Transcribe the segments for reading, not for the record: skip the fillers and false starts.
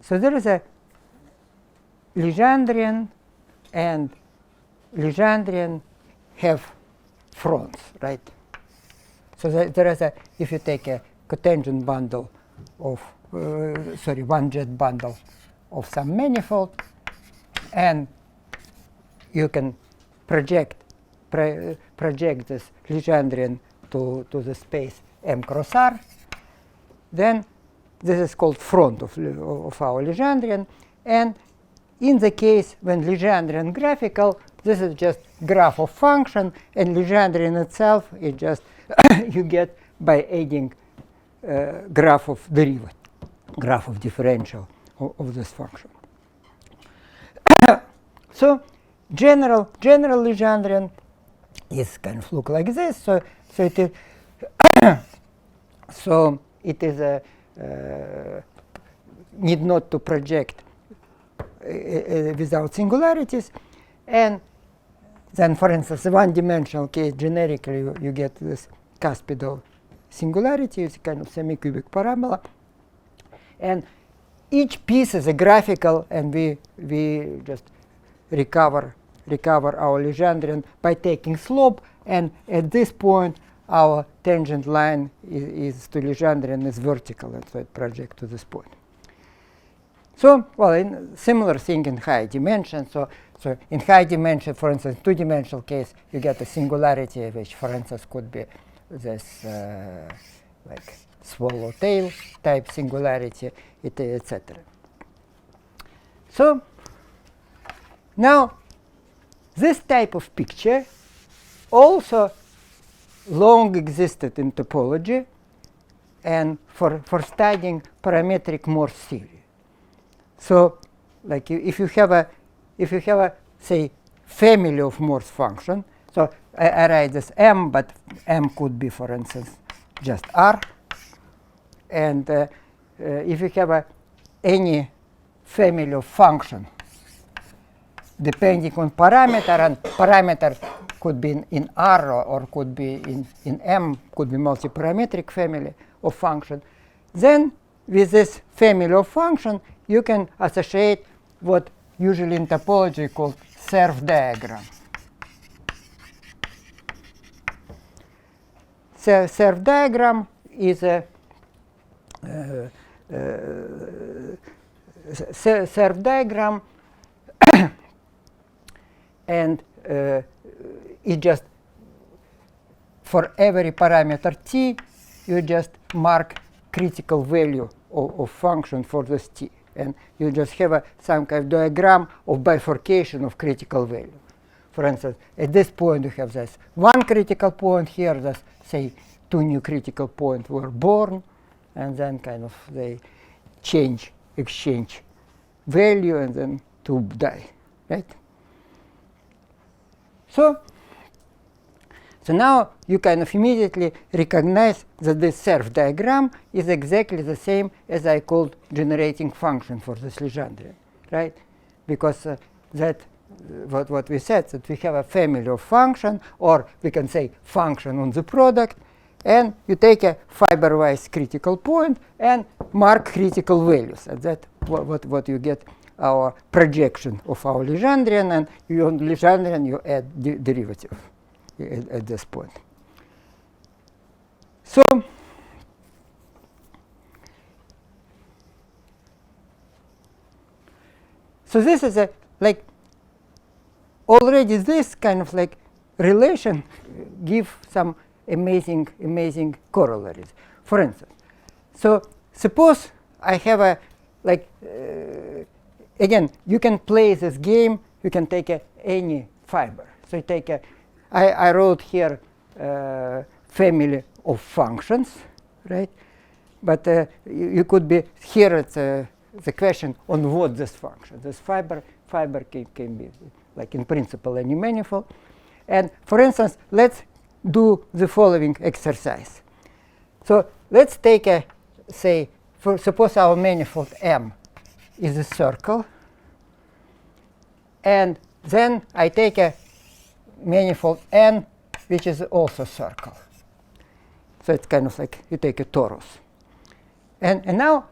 So there is a Legendrian, and Legendrian have fronts, right? So there is a, if you take a cotangent bundle of, one jet bundle of some manifold, and you can project this Legendrian to the space M cross R, then this is called front of our Legendrian. And in the case when Legendrian graphical, this is just graph of function, and Legendrian itself is just you get by adding graph of derivative, graph of differential of this function. So general Legendrian is kind of look like this. So it is so it is a need not to project without singularities. And then, for instance, the one-dimensional case, generically you get this cuspidal singularity. It's kind of semi-cubic parabola. And each piece is a graphical, and we just recover our Legendrian by taking slope. And at this point, our tangent line is to Legendrian is vertical, and so it projects to this point. So, well, in similar thing in high dimension. So in high dimension, for instance, two-dimensional case, you get a singularity, which, for instance, could be this like swallowtail type singularity, etc. So now this type of picture also long existed in topology and for studying parametric Morse theory. So, like if you have a say family of Morse function, so I write this M, but M could be, for instance, just R. And if you have any family of function depending on parameter, and parameter could be in R or could be in M, could be multiparametric family of function, then with this family of function you can associate what usually in topology called Serf diagram. Serf diagram is a Serf diagram and it just for every parameter t you just mark critical value of function for this t, and you just have some kind of diagram of bifurcation of critical value. For instance, at this point you have this one critical point here, this say two new critical points were born, and then kind of they exchange value, and then two die, right? So now you kind of immediately recognize that this Serf diagram is exactly the same as I called generating function for this Legendrian, right? Because that what we said, that we have a family of function, or we can say function on the product, and you take a fiber-wise critical point and mark critical values, and that what you get our projection of our Legendrian, and on Legendrian you add derivative at this point. So this is a like already this kind of like relation give some amazing corollaries. For instance, so suppose I have a like again you can play this game. You can take any fiber. So you take a I wrote here family of functions, right? But you could be here. It's the question on what this function. This fiber can be like in principle any manifold. And for instance, let's do the following exercise. So let's take a say suppose our manifold M is a circle, and then I take a manifold N, which is also circle. So it's kind of like you take a torus. And now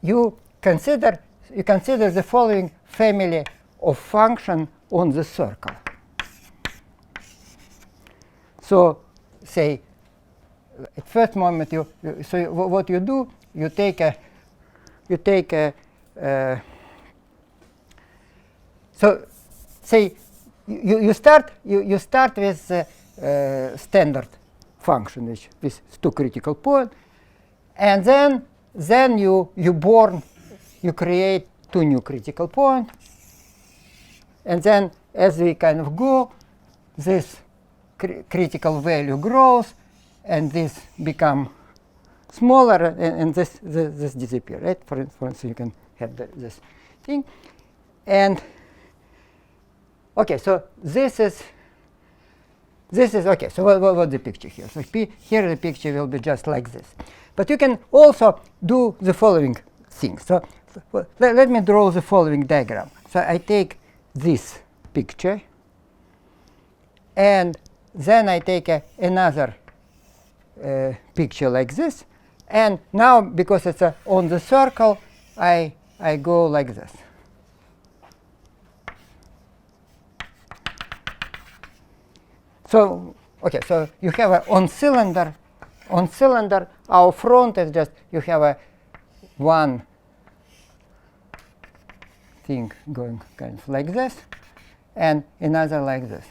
you consider you consider the following family of function on the circle. So say at first moment what you do, you take a so say you start with standard function with two critical points, and then you create two new critical points, and then as we kind of go, this critical value grows, and this become smaller, and this disappears, right? For instance, you can have this thing, and okay, so this is okay. So what's the picture here? So here the picture will be just like this. But you can also do the following things. So let me draw the following diagram. So I take this picture, and then I take another picture like this. And now, because it's on the circle, I go like this. So okay, so you have on cylinder, our front is just you have one thing going kind of like this, and another like this.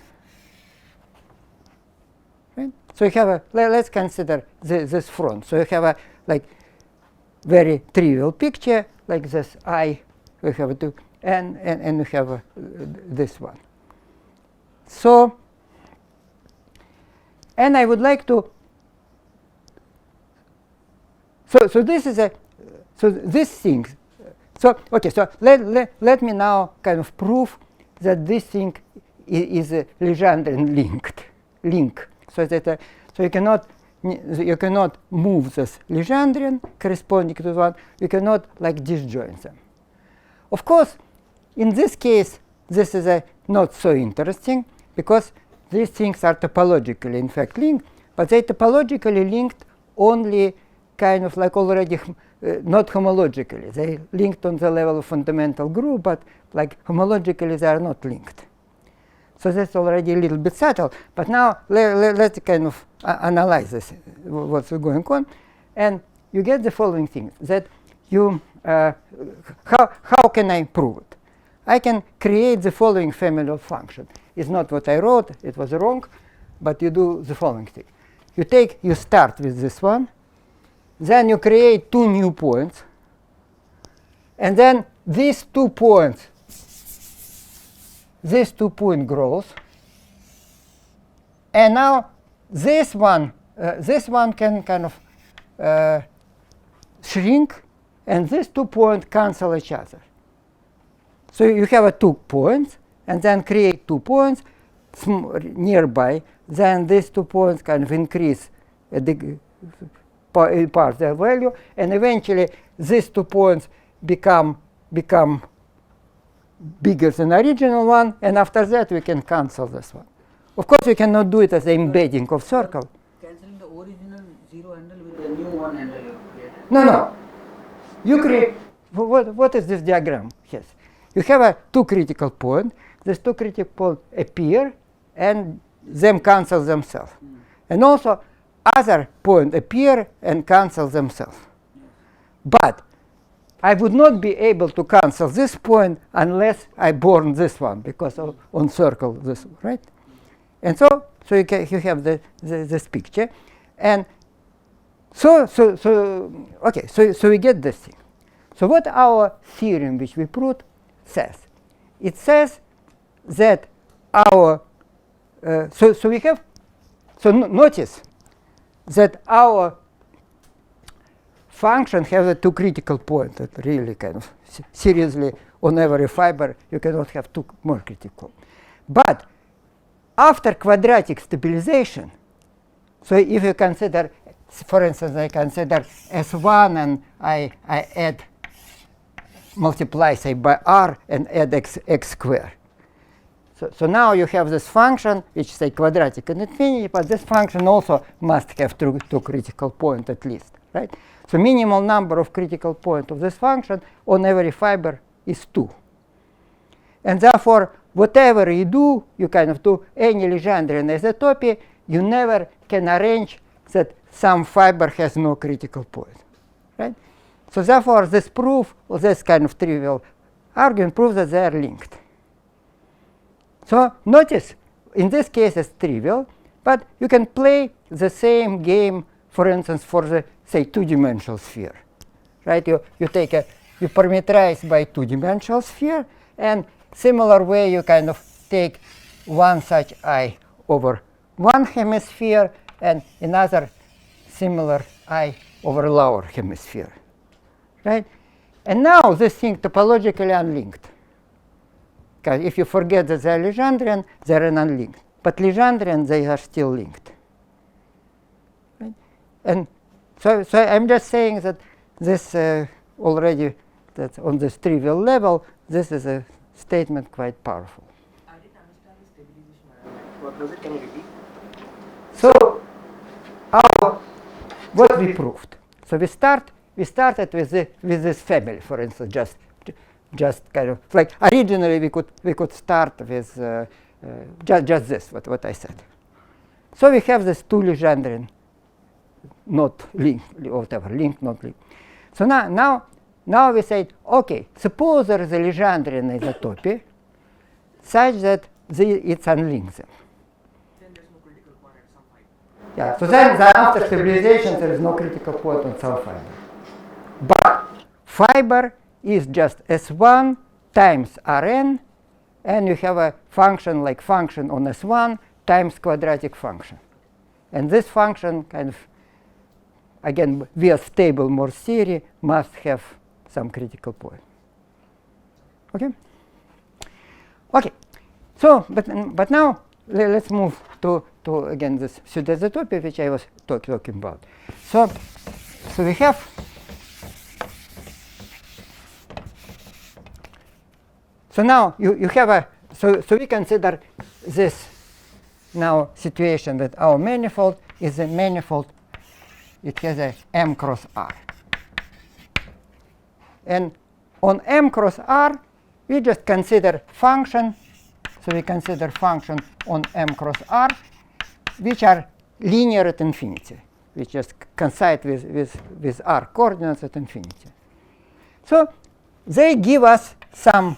Right? So you have let's consider this front. So you have a like very trivial picture like this. We have two, and we have this one. So. And I would like to. So this is this thing. So okay. So let me now kind of prove that this thing is a Legendrian link. So that so you cannot move this Legendrian corresponding to one. You cannot like disjoin them. Of course, in this case, this is not so interesting because these things are topologically, in fact, linked, but they topologically linked only kind of like already not homologically. They linked on the level of fundamental group, but like homologically they are not linked. So that's already a little bit subtle. But now let's kind of analyze this, what's going on, and you get the following things that you how can I prove it? I can create the following family of functions. It's not what I wrote, it was wrong, but you do the following thing. You start with this one, then you create two new points, and then these 2 points, grows, and now this one can kind of shrink, and these 2 points cancel each other. So you have 2 points, and then create 2 points nearby. Then these 2 points kind of increase part their value, and eventually these 2 points become bigger than the original one, and after that we can cancel this one. Of course, we cannot do it as an embedding of circle. Cancelling the original 0 handle with the new 1 handle you create. No. You create. What is this diagram? Yes. You have 2 critical points. These 2 critical points appear, and them cancel themselves. And also, other points appear and cancel themselves. But I would not be able to cancel this point unless I born this one, because on circle this, right? And so you have this picture, and so we get this thing. So what our theorem, which we proved, says? It says that our notice that our function has 2 critical points that really kind of seriously on every fiber you cannot have 2 more critical. But after quadratic stabilization, so if you consider, for instance, I consider S1 and I add multiply say by r and add x squared. So now you have this function which say quadratic in infinity, but this function also must have 2 critical points at least, right? So minimal number of critical points of this function on every fiber is 2. And therefore, whatever you do, you kind of do any Legendrian isotopy, you never can arrange that some fiber has no critical point, right? So therefore, this proof, or this kind of trivial argument, proves that they are linked. So notice, in this case, it's trivial, but you can play the same game, for instance, for the, say, two-dimensional sphere, right? You parameterize by two-dimensional sphere, and similar way, you kind of take one such I over one hemisphere and another similar I over lower hemisphere, right? And now this thing topologically unlinked. Because if you forget that they're Legendrian, they're unlinked. But Legendrian, they are still linked. Right? And so I'm just saying that this already, that on this trivial level, this is a statement quite powerful. I didn't understand the stabilization. What was it? Can you repeat? So what we proved. So we started with this family, for instance, just kind of like originally we could start with just this, what I said. So we have this two Legendrian, not linked, whatever, linked, not linked. So now we say, okay, suppose there is a Legendrian isotopy such that it's unlinked them. Then there's no critical point at some fiber. Yeah, so then after stabilization there is no critical point on some fiber. But fiber is just S1 times Rn, and you have a function like function on S1 times quadratic function. And this function kind of, again, via stable Morse theory, must have some critical point. Okay? Okay. So, but now let's move to again this pseudoisotopy which I was talking about. So we have so now you have a so we consider this now situation that our manifold is a manifold. It has a M cross R. And on M cross R, we just consider function. So we consider function on M cross R, which are linear at infinity, which just coincide with R coordinates at infinity. So they give us some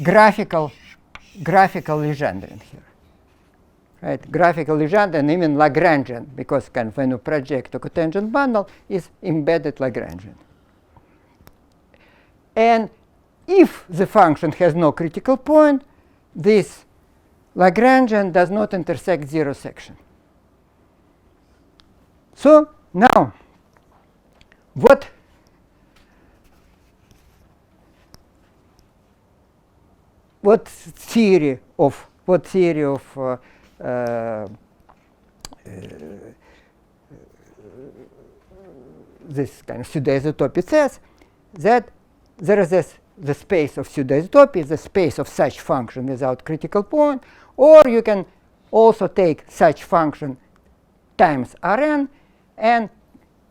graphical Legendrian here. Right? Graphical Legendrian, even Lagrangian, because kind of when you project a cotangent bundle, is embedded Lagrangian. And if the function has no critical point, this Lagrangian does not intersect zero section. So now, what theory of this kind of pseudoisotopy says that there is the space of pseudoisotopy, the space of such function without critical point, or you can also take such function times Rn and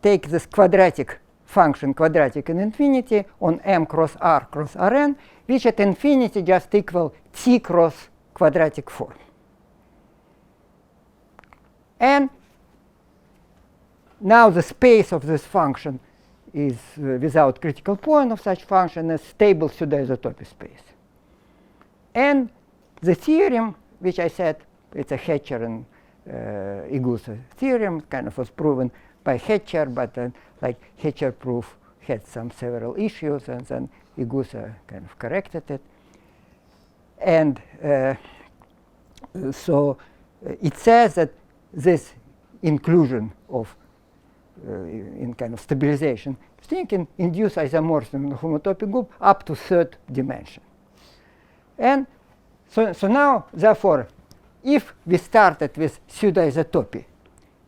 take this quadratic function, quadratic in infinity, on M cross R cross Rn, which at infinity just equal T cross quadratic form. And now the space of this function is without critical point of such function is stable pseudoisotopy space. And the theorem, which I said, it's a Hetcher and Igusa theorem, kind of was proven by Hetcher, but like Hetcher proof had some several issues, and then Igusa kind of corrected it. And so it says that this inclusion of in kind of stabilization thing can induce isomorphism in the homotopy group up to third dimension. And so now, therefore, if we started with pseudoisotopy,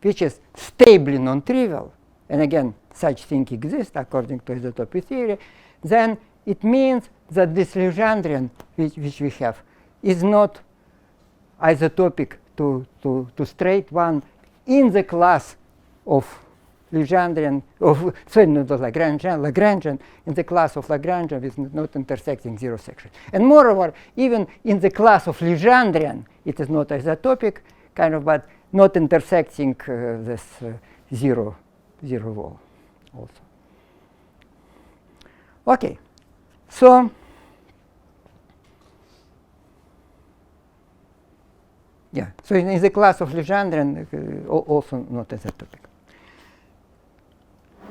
which is stably non-trivial, and again, such thing exists according to isotopy theory, then it means that this Legendrian which we have is not isotopic to straight one in the class of Legendrian, sorry, not Lagrangian, in the class of Lagrangian with not intersecting zero section. And moreover, even in the class of Legendrian, it is not isotopic, but not intersecting this zero wall also. Okay, so yeah, so in the class of Legendrian, also not isotopic.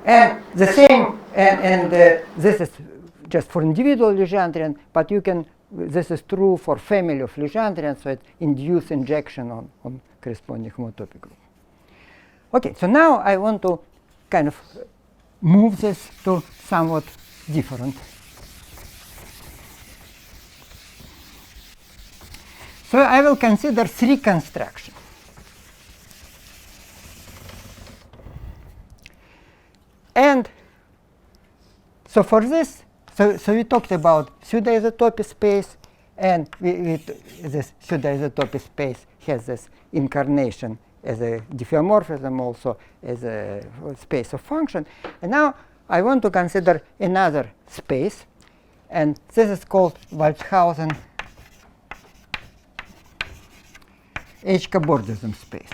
And the same, and this is just for individual Legendrian, but you can, this is true for family of Legendrian, so it induces injection on corresponding homotopic group. Okay, so now I want to move this to somewhat different. So I will consider three constructions. And so for this, so we talked about pseudo-isotopy space, and this pseudo-isotopy space has this incarnation as a diffeomorphism, also as a space of function. And now I want to consider another space, and this is called Walshausen H-cobordism space.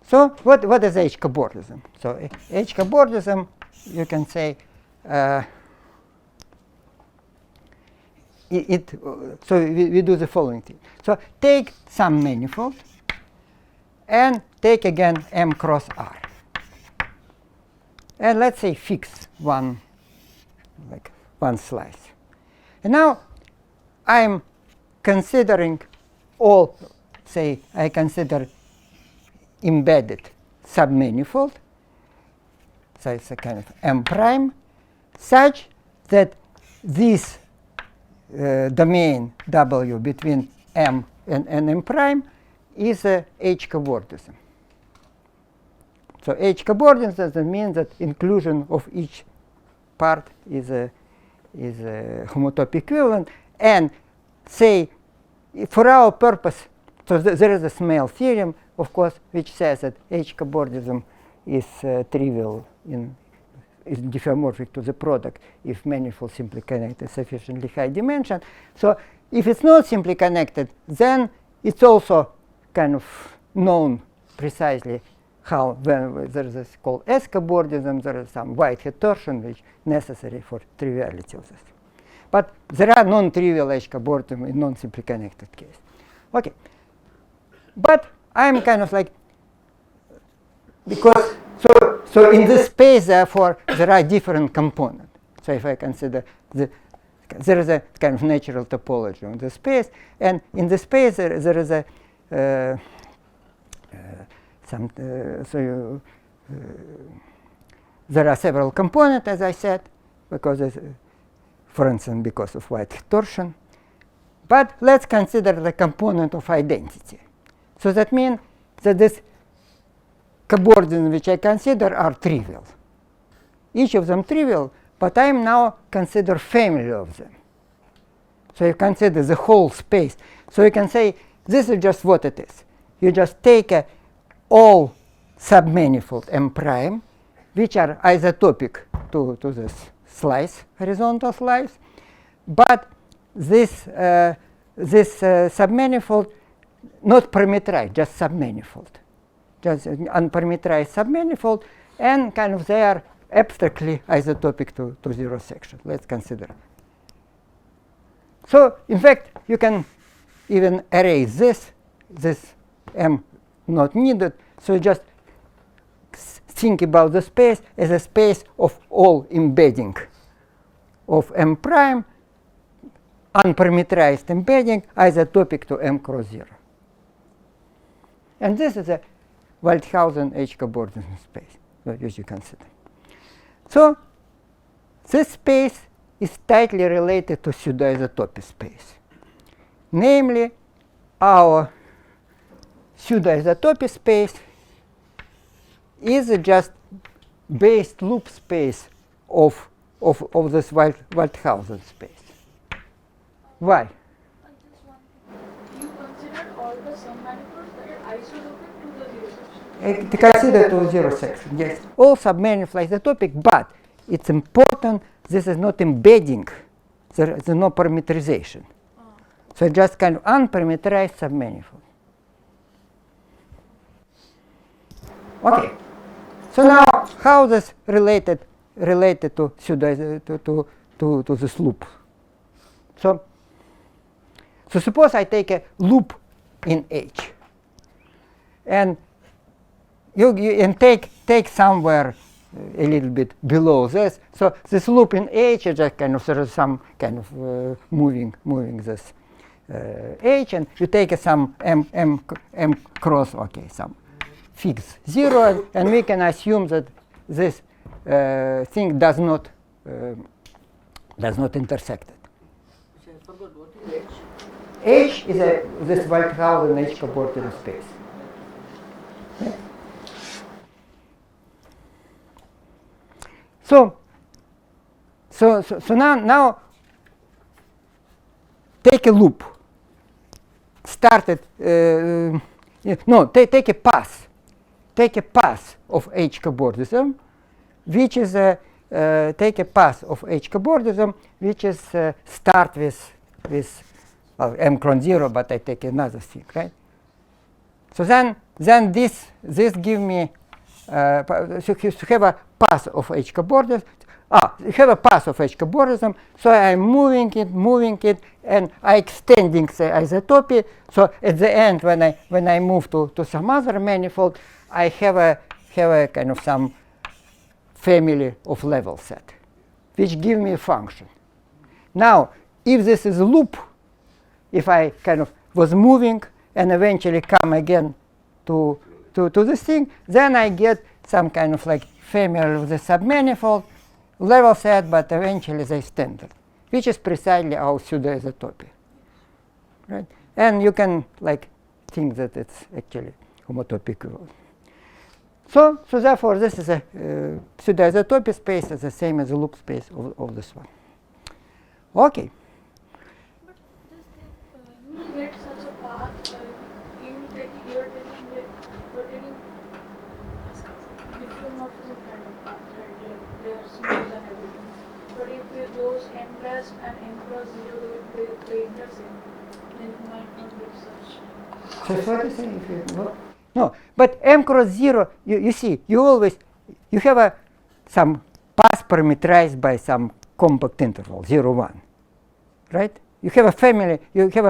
So what is H-cobordism? So H-cobordism, you can say, so we do the following thing. So take some manifold and take again M cross R. And let's say fix one slice. And now I'm considering all, say I consider embedded submanifold, so it's a kind of M prime, such that this domain W between M and M prime is a H-cobordism. So H-cobordism means that inclusion of each part is a homotopic equivalent, and say for our purpose, so there is a Smale theorem, of course, which says that H-cobordism is trivial is diffeomorphic to the product if manifold simply connected sufficiently high dimension. So if it's not simply connected, then it's also known precisely how, when there is this called S-cobordism, there is some Whitehead torsion which is necessary for triviality of this. But there are non-trivial H-cobordism in non-simply connected case. Okay, but I'm because so in this space, therefore, there are different components. So if I consider there is a kind of natural topology on the space, and in the space there is a there are several components, as I said, because for instance, because of Whitehead torsion. But let's consider the component of identity. So that means that this cobordism which I consider are trivial. Each of them trivial, but I am now consider family of them. So you consider the whole space. So you can say this is just what it is. You just take all submanifold M prime, which are isotopic to this slice, horizontal slice, but this submanifold not parameterized, just submanifold, just unparameterized submanifold, and they are abstractly isotopic to zero section. Let's consider. So in fact, you can even erase this M not needed. So you just think about the space as a space of all embedding of M prime, unparameterized embedding, isotopic to M cross 0. And this is a Walshausen H-cobordism space which you consider. So this space is tightly related to pseudo-isotopy space. Namely, our pseudo-isotopy space is just based loop space of this Walshausen space. Why? Do you consider Consider to zero section, yes. All submanifold isotopic, but it's important this is not embedding. There is no parameterization. So just kind of unparameterized submanifold. Okay. So now how this related to pseudo to this loop? So suppose I take a loop in H, and you take somewhere a little bit below this. So this loop in H is just kind of there is some kind of moving this H, and you take some m cross, okay, some fixed 0, and we can assume that this thing does not intersect it. I forgot what is H. H is this Waldhausen H coordinate space. Okay. So now take a loop. Started take a path. Take a path of H cobordism, which is take a path of H cobordism, which is start with m cron 0, but I take another thing, right? So then this give me so you have a path of H cobordism. You have a path of H cobordism, so I'm moving it, and I extending the isotopy. So at the end, when I move to some other manifold, I have a kind of some family of level set, which give me a function. Now, if this is a loop, if I kind of was moving and eventually come again to this thing, then I get some kind of like family of the submanifold level set, but eventually they standard, which is precisely our pseudo-isotopy, right? And you can like think that it's actually homotopic. So therefore, this is a pseudo-isotopy space is the same as the loop space of this one. Okay. But this you get such a path, you're taking diffeomorphism kind of path, right? They're smooth and everything. But if those m dash and m cross 0 they intersect, then you might not get such. So what is saying if you no, but m cross 0, you see, you have some path parameterized by some compact interval 0, 1, right? You have a family. You have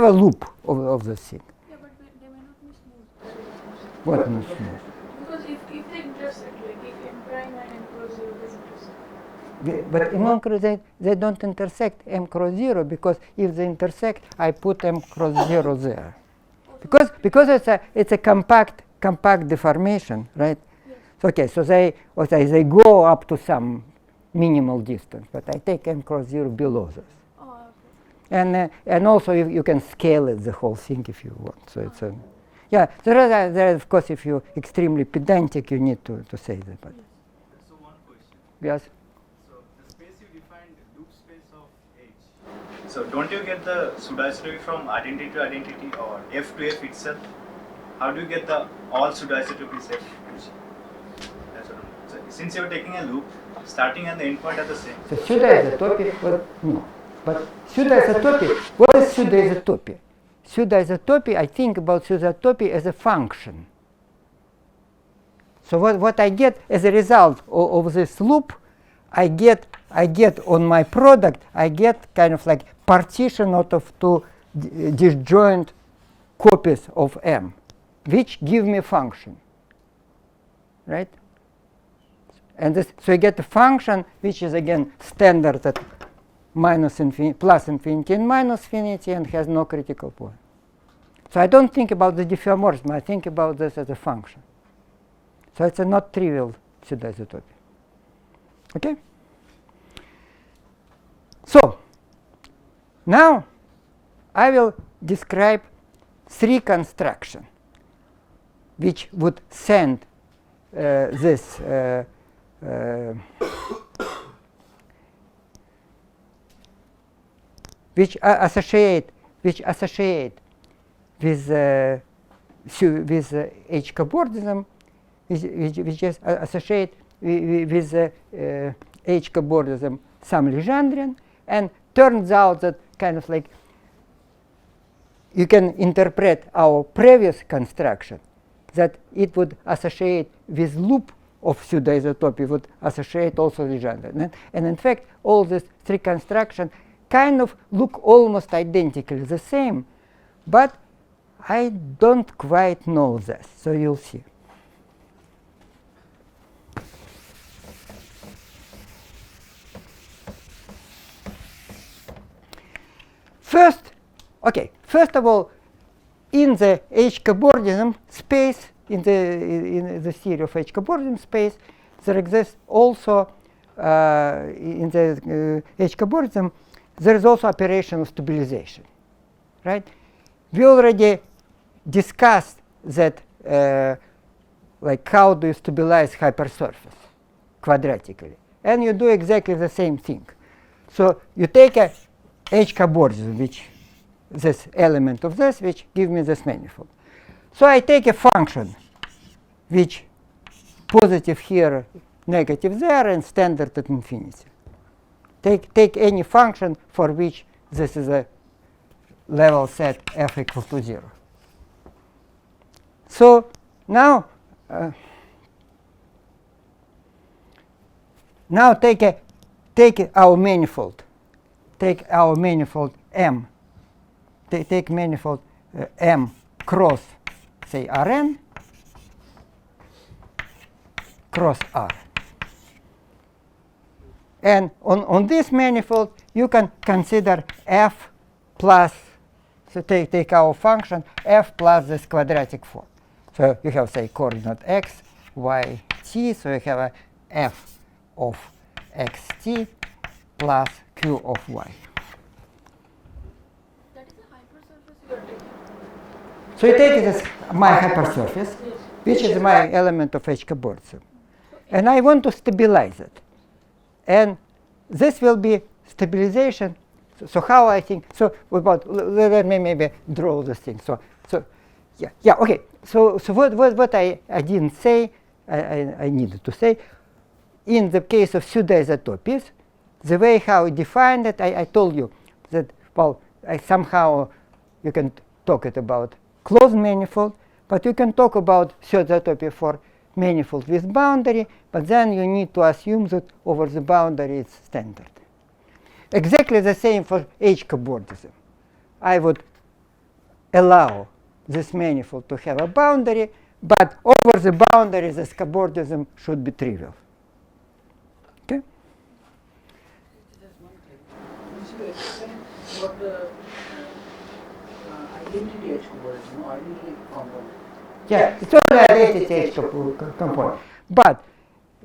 a loop of this thing. Yeah, but they may not be smooth. What not smooth? Because if they intersect, like if m prime and m cross 0 does intersect. But in m cross they don't intersect m cross 0, because if they intersect, I put m cross 0 there. Because it's a compact deformation, right? Yes. Okay, so they go up to some minimal distance, but I take m cross 0 below this. Oh, okay. And also you can scale it the whole thing if you want. So it's there of course if you're extremely pedantic you need to say that. But So one question. yes. So the space you defined, loop space of H. So don't you get the pseudoisotopy from identity to identity or F to F itself? How do you get the all pseudoisotopies F? That's what so since you're taking a loop, starting and the end point are the same. So pseudoisotopy, well, no. But pseudoisotopy, what is pseudoisotopy? Pseudoisotopy, I think about pseudoisotopy as a function. So what I get as a result of this loop, I get on my product, I get kind of like partition out of two disjoint copies of M, which give me a function, right? And so I get a function which is again standard at minus infinity, plus infinity and minus infinity, and has no critical point. So I don't think about the diffeomorphism, I think about this as a function. So it's a not trivial pseudoisotopy. Okay? So now I will describe three constructions which would send this which associate with with H cobordism, which is associated with H cobordism some Legendrian, and turns out that kind of like you can interpret our previous construction that it would associate with loop of pseudoisotopy, would associate also Legendrian. And in fact, all these three constructions kind of look almost identically the same, but I don't quite know this, so you'll see. First of all, in the H cobordism space, in the theory of H cobordism space, there exists also in the H cobordism, there is also operational stabilization, right? We already discussed that, like how do you stabilize hypersurface quadratically, and you do exactly the same thing. So you take a H cobordism, which this element of this, which gives me this manifold. So I take a function which positive here, negative there, and standard at infinity. Take any function for which this is a level set f equals to 0. So now, take our manifold. Take our manifold M. Take manifold M cross, say, Rn cross R. And on this manifold, you can consider f plus, so take our function f plus this quadratic form. So you have, say, coordinate x, y, t. So you have a f of xt plus q of y. That is a hypersurface you are taking. So you take it as my hypersurface, which is my element of H cobordism. And I want to stabilize it. And this will be stabilization. So how I think, so let me maybe draw this thing. So okay. So what I didn't say, I needed to say, in the case of pseudoisotopies, the way how I defined it, I told you that, well, somehow you can talk it about closed manifold, but you can talk about pseudoisotopy for manifold with boundary, but then you need to assume that over the boundary it's standard. Exactly the same for H cobordism. I would allow this manifold to have a boundary, but over the boundary this cobordism should be trivial. Okay? Just one thing. Can you explain what the identity H cobordism, identity component? Yeah, it's only identity H component. But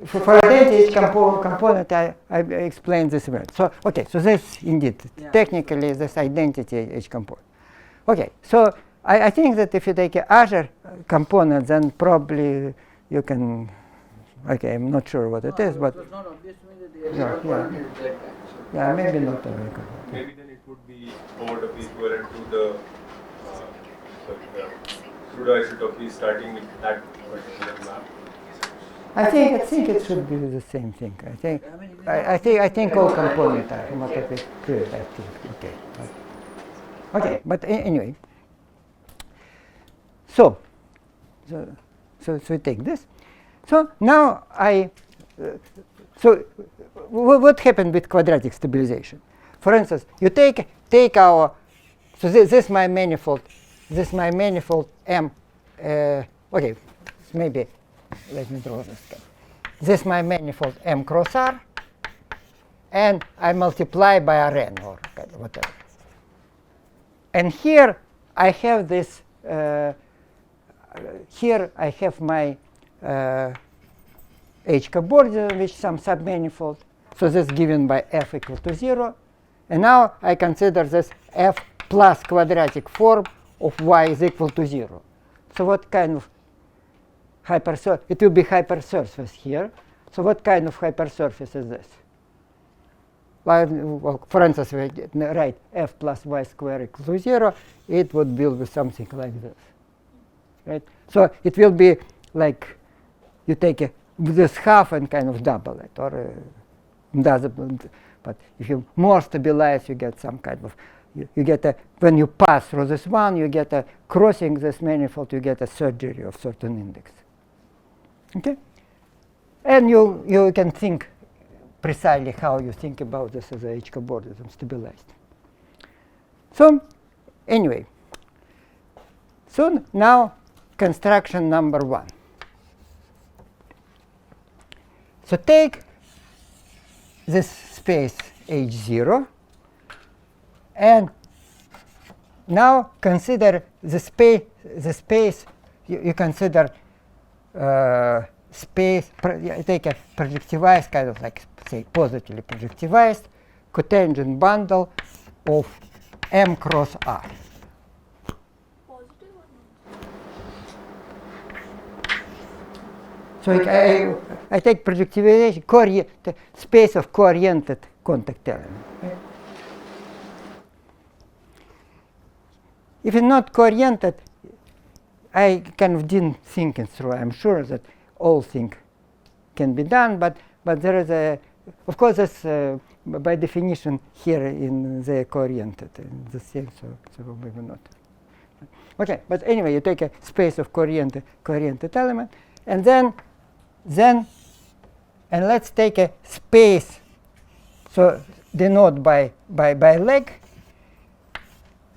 for identity H component, I explained this well. So, okay, so this indeed, technically, is this identity H component. Okay, so I think that if you take an Azure component, then probably you can, okay, I'm not sure what it is, but. It was not obvious to me that the H component is that. Yeah, maybe not very good. Maybe then it would be homotopy equivalent to the pseudoisotopy starting with that particular map. I think it should be the same thing. I think all components are homotopy good. I think. Okay, but anyway. So we take this. So now what happened with quadratic stabilization? For instance, you take our, so this is my manifold. This is my manifold M. Okay, maybe let me draw this guy. This is my manifold M cross R, and I multiply by Rn or whatever. And here I have this. Here I have my H cobordism, which is some submanifold. So this is given by f equal to 0. And now I consider this f plus quadratic form of y is equal to 0. So what kind of hypersurface? It will be hypersurface here. So what kind of hypersurface is this? Well, for instance, we write f plus y squared equal to 0. It would build with something like this. right? So it will be like you take this half and kind of double it, or but if you more stabilize, you get some kind of you get a, when you pass through this one, you get a crossing this manifold, you get a surgery of certain index. Okay, and you can think precisely how you think about this as a H-cobordism stabilized. So anyway, so now construction number 1. So take this space H0 and now consider the space you consider space, take a projectivized kind of like, say, positively projectivized cotangent bundle of M cross R. Positive or not? So I take projectivization, the space of co-oriented contact element. Right? If it's not co-oriented, I kind of didn't think it through. I'm sure that all things can be done, but there is a, of course, that's by definition here in the co-oriented in the thing, so maybe not. Okay, but anyway, you take a space of co-oriented element, and then and let's take a space. So denote by leg.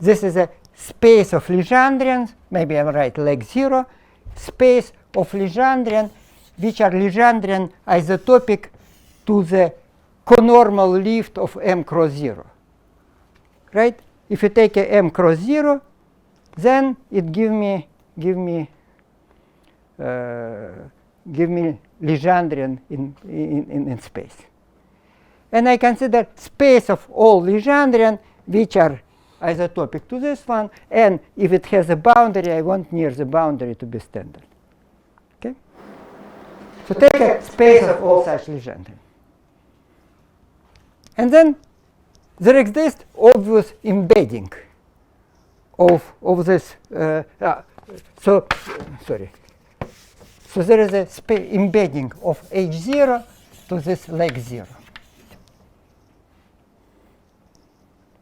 This is a space of Legendrians, maybe I write leg 0, space of Legendrian, which are Legendrian isotopic to the conormal lift of M cross 0. Right? If you take a M cross 0, then it give me Legendrian in space. And I consider space of all Legendrian which are isotopic to this one, and if it has a boundary, I want near the boundary to be standard. Okay? So take a space of all such Legendrian. And then there exists obvious embedding of this. So there is a embedding of H0 to this leg 0.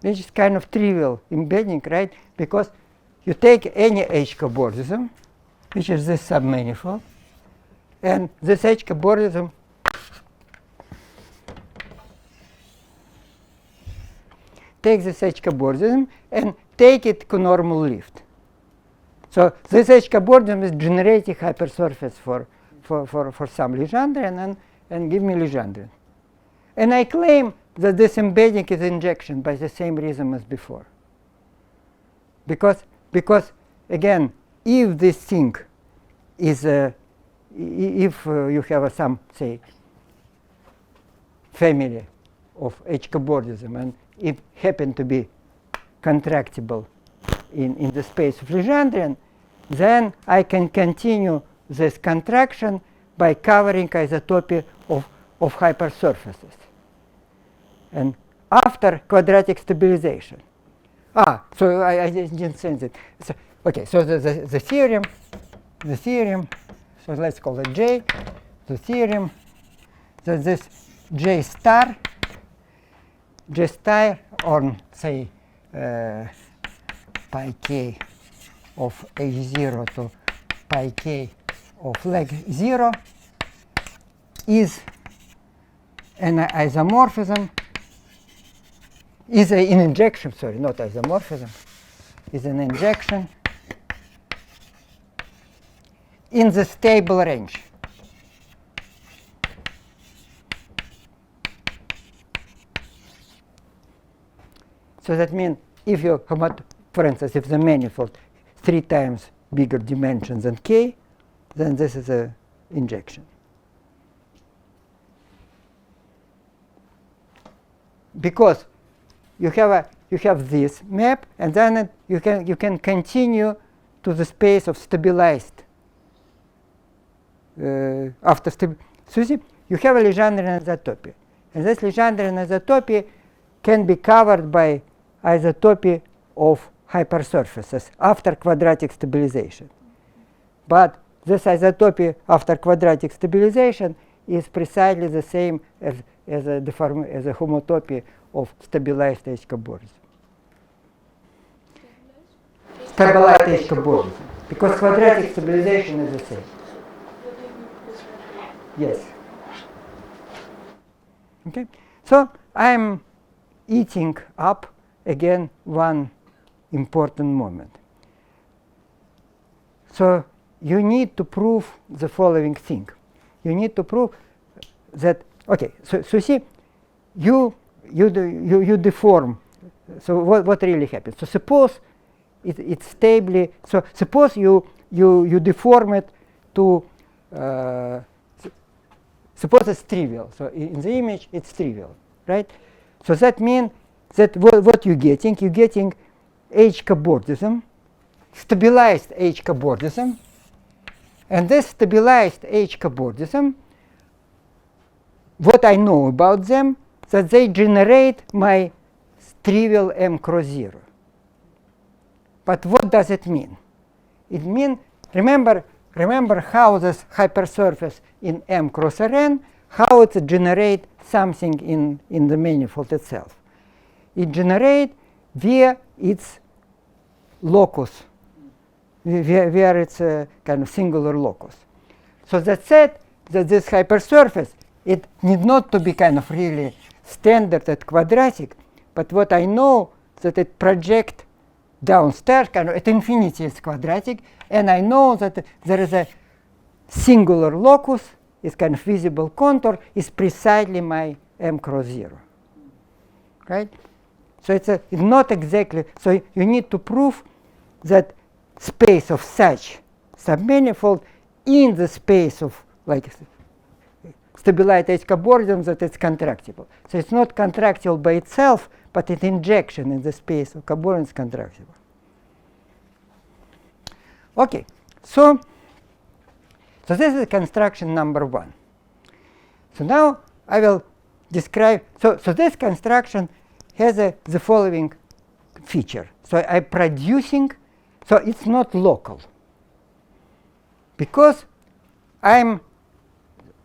Which is kind of trivial embedding, right? Because you take any H-cobordism, which is this submanifold, and this H-cobordism take this H-cobordism and take it conormal lift. So this H-cobordism is generating hypersurface for some Legendrian and give me Legendrian. And I claim that this embedding is injection by the same reason as before. Because again, if this thing is if you have some, say, family of H-cobordism and it happen to be contractible in the space of Legendrian, then I can continue this contraction by covering isotopy of hypersurfaces. And after quadratic stabilization. So I didn't say that. So, okay, so the theorem, so let's call it J, the theorem that this J star on, say, pi k of H0 to pi k of leg 0 is an isomorphism, is an injection, sorry, not isomorphism, is an injection in the stable range. So that means if you, for instance, if the manifold 3 times bigger dimensions than k, then this is an injection. Because you have this map, and then you can continue to the space of stabilized after so you see, you have a Legendrian isotopy, and this Legendrian isotopy can be covered by isotopy of hypersurfaces after quadratic stabilization. but this isotopy after quadratic stabilization is precisely the same as a homotopy of stabilized H-cobordism. Stabilized H-cobordism, because quadratic stabilization is the same. Yes. Okay. So I'm eating up again one important moment. So you need to prove the following thing. You need to prove that, okay, so see, you deform. So what really happens? So suppose it's stably, so suppose you deform it to, suppose it's trivial. So in the image, it's trivial, right? So that means that what you're getting H-cobordism, stabilized H-cobordism, and this stabilized H-cobordism, what I know about them, that they generate my trivial M cross 0. But what does it mean? It means, remember how this hypersurface in M cross Rn, how it generates something in the manifold itself. It generates via its locus, where it's a kind of singular locus. So that said that this hypersurface, it need not to be kind of really standard and quadratic, but what I know that it projects downstairs, kind of at infinity it's quadratic, and I know that there is a singular locus, is kind of visible contour, is precisely my M cross 0, right? So it's not exactly, so you need to prove that space of such submanifold in the space of like stabilized H-cobordism that it's contractible. So it's not contractible by itself, but its injection in the space of cobordism is contractible. Okay, so this is construction number 1. So now I will describe, so this construction has the following feature. So I'm producing, so it's not local, because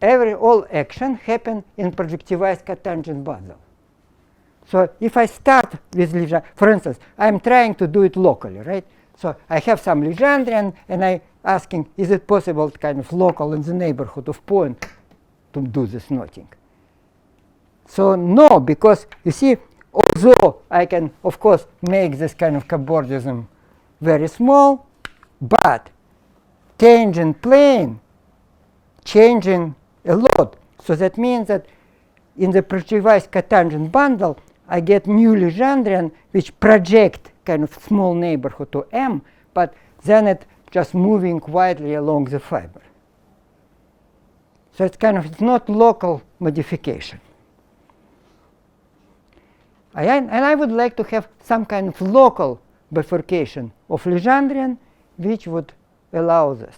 all action happen in projectivized cotangent bundle. So if I start with Legendre, for instance, I'm trying to do it locally, right? So I have some Legendrian, and I'm asking, is it possible to kind of local in the neighborhood of point to do this knotting? So no, because you see, although I can, of course, make this kind of cobordism very small, but tangent plane changing a lot. So that means that in the projectivized cotangent bundle, I get new Legendrian, which project kind of small neighborhood to M, but then it just moving widely along the fiber. So it's kind of, it's not local modification. And I would like to have some kind of local bifurcation of Legendrian, which would allow this.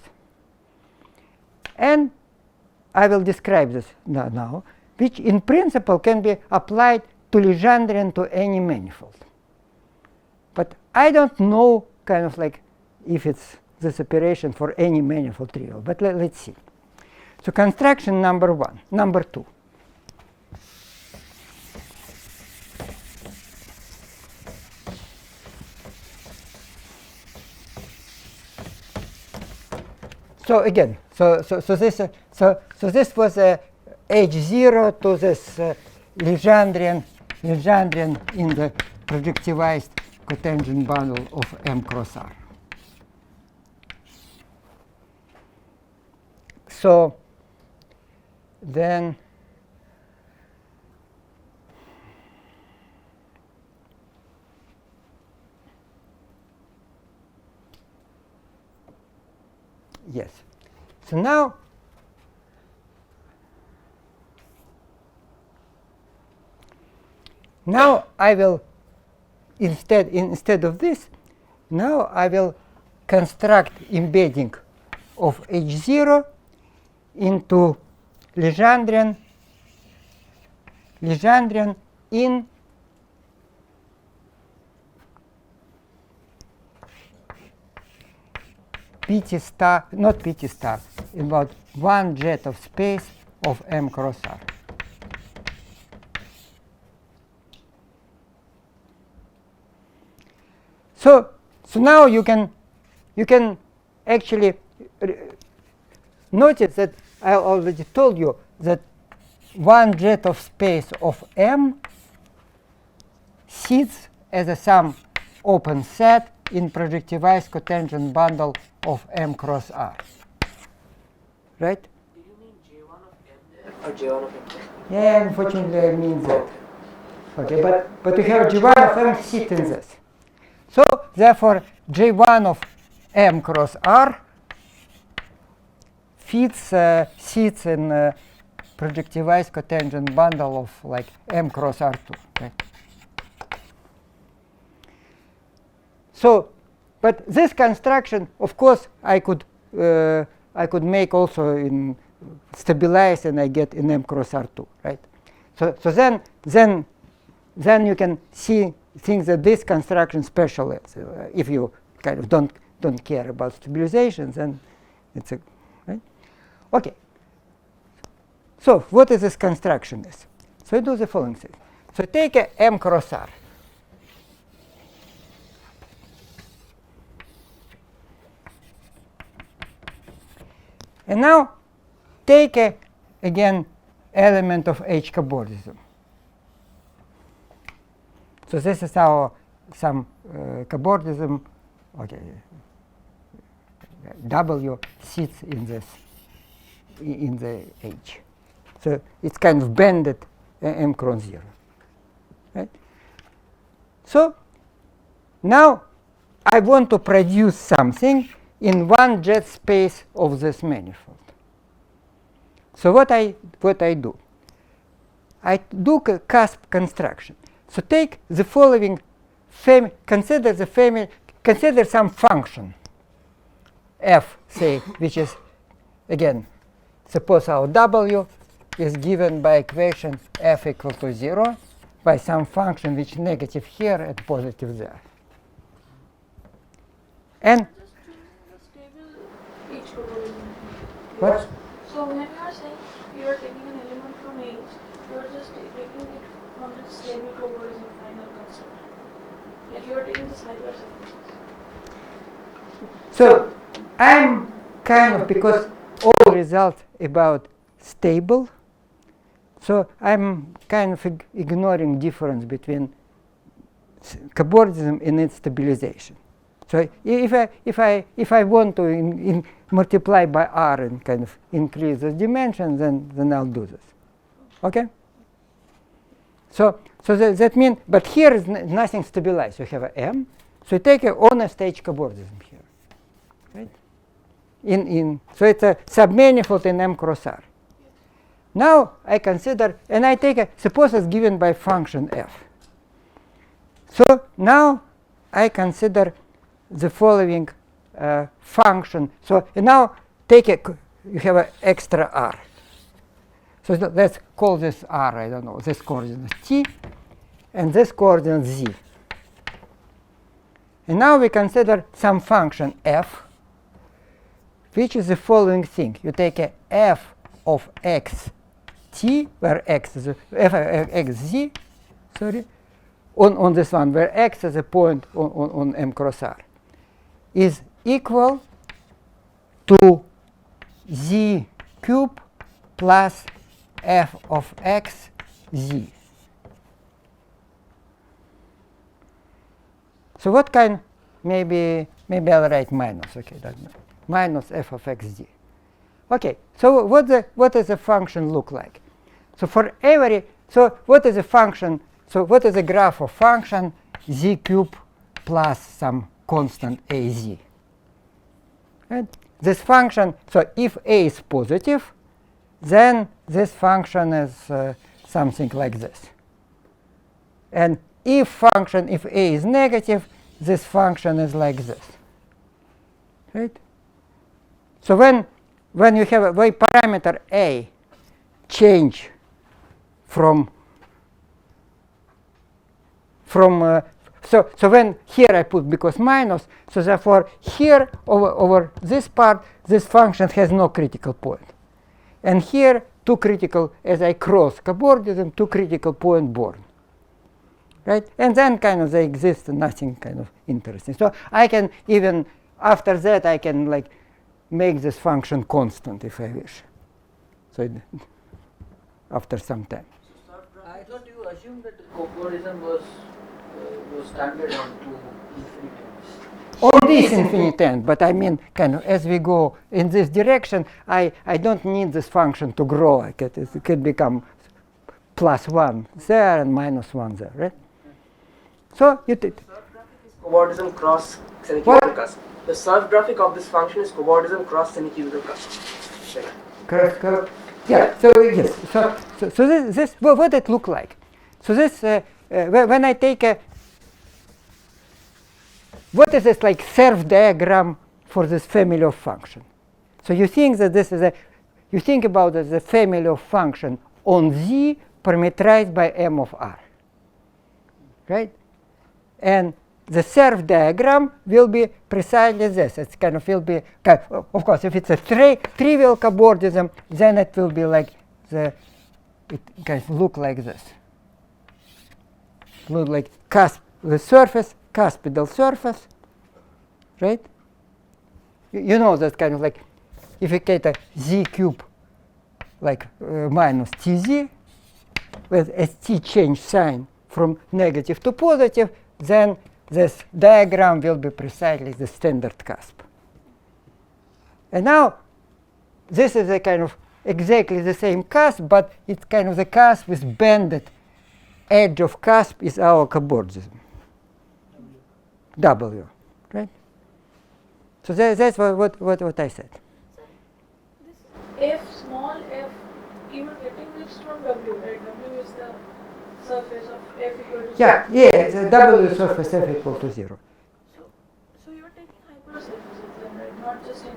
And I will describe this now, which in principle can be applied to Legendrian to any manifold. But I don't know kind of like if it's this operation for any manifold trivial, but let's see. So construction number 2. So again, so this was a H0 to this Legendrian in the projectivized cotangent bundle of M cross R. So then yes. So now I will instead of this, now I will construct embedding of H0 into Legendrian in pt star, not pt star, about one jet of space of M cross R. So now you can actually notice that I already told you that one jet of space of M sits as a some open set in projectivized cotangent bundle of M cross R. Right? Do you mean J1 of M there or J1 of M? Yeah, unfortunately I mean that. Okay, but you have J1 of M sit in this. So therefore J1 of M cross R sits in projectivized cotangent bundle of like M cross R2. Right? So, but this construction, of course, I could make also in stabilize, and I get in M cross R2, right? So then you can see things that this construction special is. If you kind of don't care about stabilization, then it's a right. Okay. So what is this construction is? So I do the following thing. So take a M cross R. And now take again element of H cobordism. So this is our some cobordism. Okay, W sits in this in the H. So it's kind of bended M cross 0. Right? So now I want to produce something in one jet space of this manifold. So what I do? I do cusp construction. So take the following consider some function f, say, which is again, suppose our W is given by equation f equal to 0 by some function which is negative here and positive there. And what? So when you are saying you are taking an element from H, you are just taking it from the stable cobordism final concept. Like you are taking the slider sequences. So I'm kind of, because all results about stable, so I'm kind of ignoring difference between cobordism and its stabilization. So if I want to multiply by R and kind of increase the dimension, then I'll do this. Okay? So that means, but here is nothing stabilized. You have a M. So you take a honest H cobordism here. Right? So it's a submanifold in M cross R. Now I consider, and I take suppose it's given by function f. So now I consider the following function. So now you have an extra R. So let's call this R, I don't know, this coordinate t, and this coordinate z. And now we consider some function f, which is the following thing. You take a f of x t, where x is f of x z, sorry, on this one, where x is a point on M cross R, is equal to z cube plus f of x z. So what kind? Maybe I'll write minus. Okay, minus f of x z. Okay. So what does the function look like? So for every, so what is a function? So what is a graph of function z cube plus some constant az? Right? This function. So if a is positive, then this function is something like this. And if a is negative, this function is like this. Right? So when you have a parameter a change from So when here I put because minus, so therefore here over this part, this function has no critical point. And here, two critical, as I cross cobordism, two critical point born. Right? And then kind of they exist and nothing kind of interesting. So I can even, after that, I can like make this function constant if I wish. So after some time. I thought you assumed that cobordism was standard on to infinity. On this infinite end, but I mean, kind of as we go in this direction, I don't need this function to grow. Like it could become +1 there and -1 there, right? So you did. Cobordism cross What? semicubical cusp. The surf graphic of this function is cobordism cross semicubical cusp. Right. Correct. Yeah. So yes. So this what it look like? So this when I take a what is this like surf diagram for this family of function? So you think that this is you think about it as a family of function on Z parameterized by M of R, right? And the surf diagram will be precisely this. It's kind of will be, of course, if it's a trivial cobordism, then it will be like it kind of look like this. Look like the surface, cuspidal surface, right? You know that kind of like, if you get a Z cube, like minus TZ, with a T change sign from negative to positive, then this diagram will be precisely the standard cusp. And now, this is a kind of exactly the same cusp, but it's kind of the cusp with bended edge of cusp is our cobordism. W, right? So that's what I said. This f small f, you are getting this from W, right? W is the surface of f equal to 0. Yeah, the W surface f equal to 0. So you are taking hypersurfaces then, right? Not just any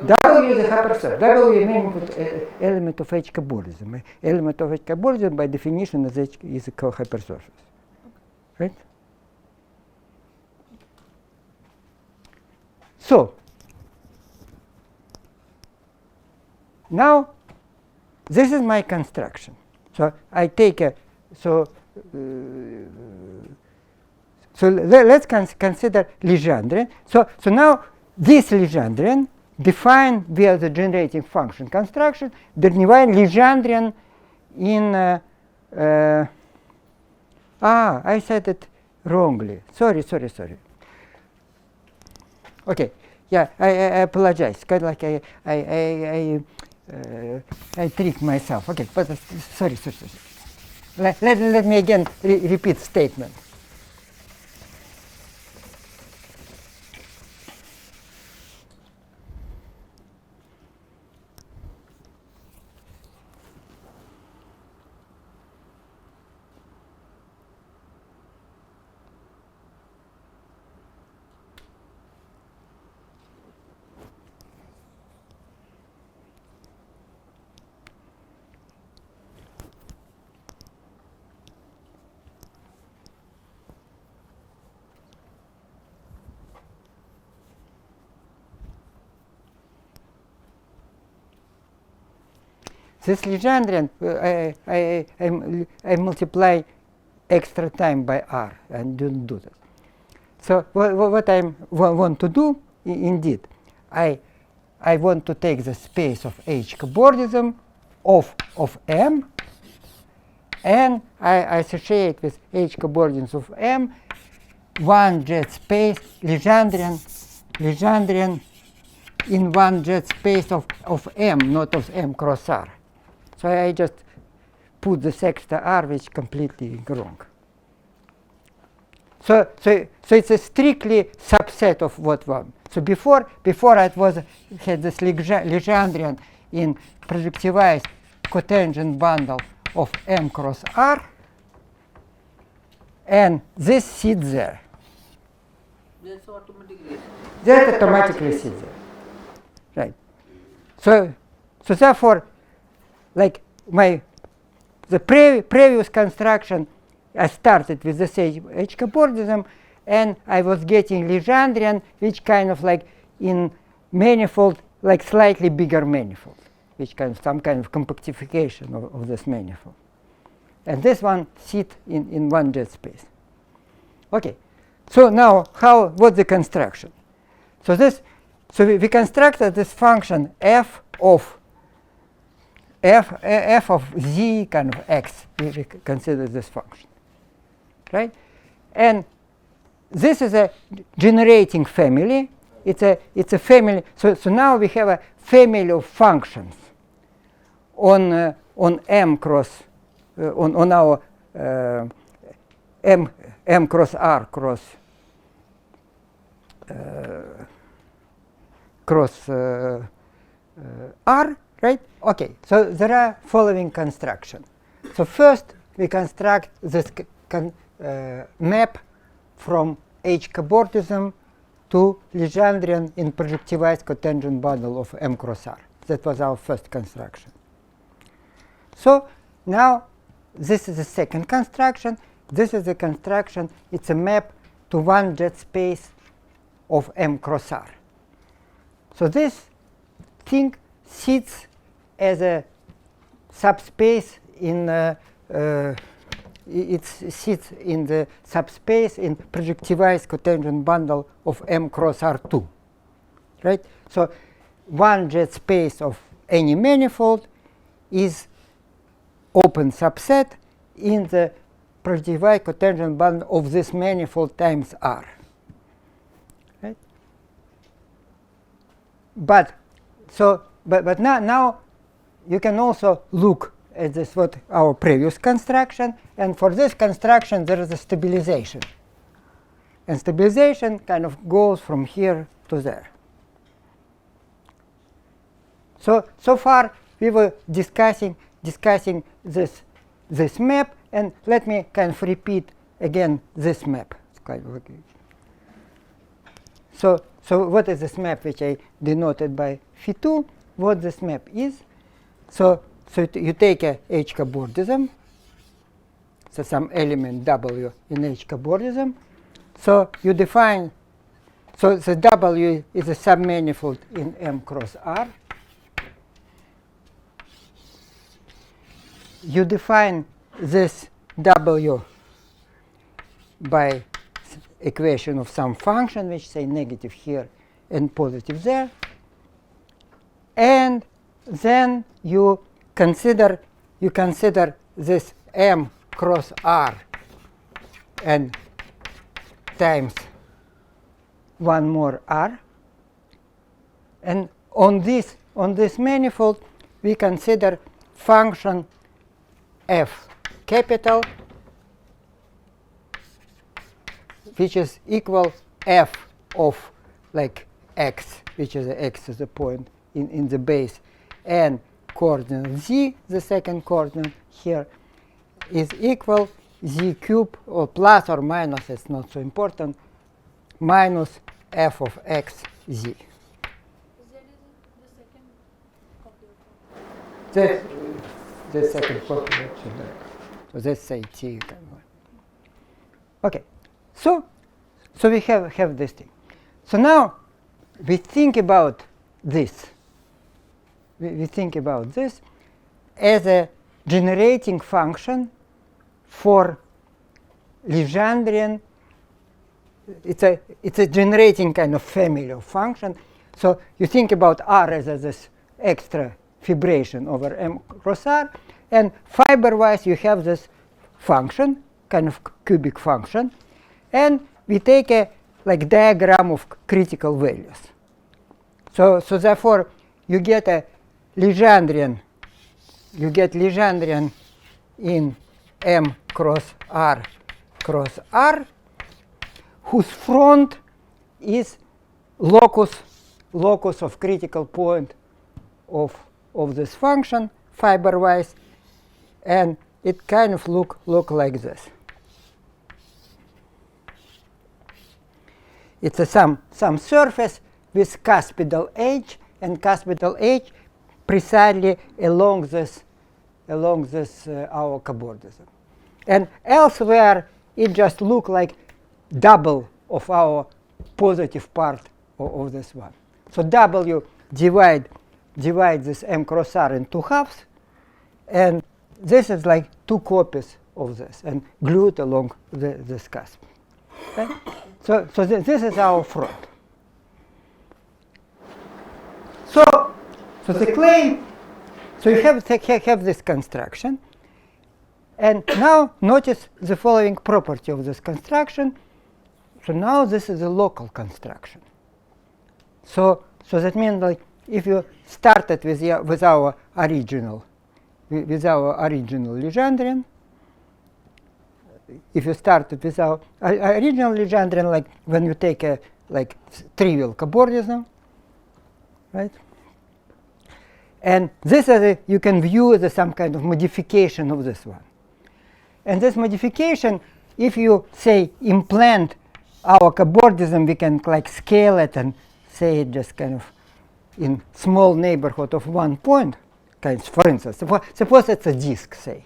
W is a hypersurface. W is element of H cobordism. Element of H cobordism by definition is a hypersurface. Right? So, now this is my construction. So I take a, let's consider Legendrian. So now this Legendrian defined via the generating function construction, define Legendrian in I said it wrongly. Sorry. Okay. Yeah, I apologize. Kind of like I tricked myself. Okay, but sorry. Let me again repeat statement. This Legendrian, I multiply extra time by R and don't do that. So what I want to do, indeed, I want to take the space of H cobordism of M, and I associate with H cobordism of M one jet space Legendrian in one jet space of M, not of M cross R. So I just put this extra R, which is completely wrong. So it's a strictly subset of what one. So before it had this Legendrian in projectivized cotangent bundle of M cross R, and this sits there. That's automatically. That automatically sits there, right? So therefore, like the previous construction I started with this H cobordism, and I was getting Legendrian, which kind of like in manifold, like slightly bigger manifold, which kind of some kind of compactification of this manifold. And this one sits in one jet space. Okay, so now what's the construction? So we constructed this function f of z kind of x. We consider this function, right? And this is a generating family. It's a family. So now we have a family of functions on M cross on our M cross R cross R, right? Okay, so there are following construction. So first we construct this map from H cobordism to Legendrian in projectivized cotangent bundle of M cross R. That was our first construction. So now this is the second construction. This is the construction. It's a map to one jet space of M cross R. So this thing sits as a subspace in it sits in the subspace in projectivized cotangent bundle of M cross R2, right? So one jet space of any manifold is open subset in the projectivized cotangent bundle of this manifold times R, right? But now you can also look at this what our previous construction, and for this construction there is a stabilization, and stabilization kind of goes from here to there. So far we were discussing this map, and let me kind of repeat again this map. It's quite okay. So what is this map which I denoted by phi2? What this map is? So you take a H cobordism, so some element W in H cobordism. So you define, so the W is a submanifold in M cross R. You define this W by equation of some function, which say negative here and positive there. And then you consider this M cross R and times one more R. And on this manifold we consider function f capital, which is equal f of like x, which is x is the point in the base, and coordinate z, the second coordinate here, is equal z cube, or plus or minus, it's not so important, minus f of x z. Z is the second copy of The second population. So let's say t. Okay, so we have this thing. So now we think about this. We think about this as a generating function for Legendrian. It's a generating kind of family of function. So you think about R as this extra fibration over M cross R, and fiber-wise you have this function, kind of cubic function, and we take a like diagram of critical values. So therefore you get a Legendrian. You get Legendrian in M cross R, whose front is locus of critical point of this function fiber-wise, and it kind of look like this. It's a some surface with cuspidal H, and cuspidal H precisely along this our cobordism. And elsewhere, it just look like double of our positive part of this one. So W divide this M cross R in 2 halves, and this is like 2 copies of this, and glued along this cusp. Okay? So this is our front. So the claim, so you have this construction, and now notice the following property of this construction. So now this is a local construction. So that means like if you started with our original Legendrian, if you started with our original Legendrian, like when you take a trivial cobordism, right? And this is you can view as some kind of modification of this one. And this modification, if you say implant our cobordism, we can like scale it and say it just kind of in small neighborhood of 1 point. For instance, suppose it's a disk, say.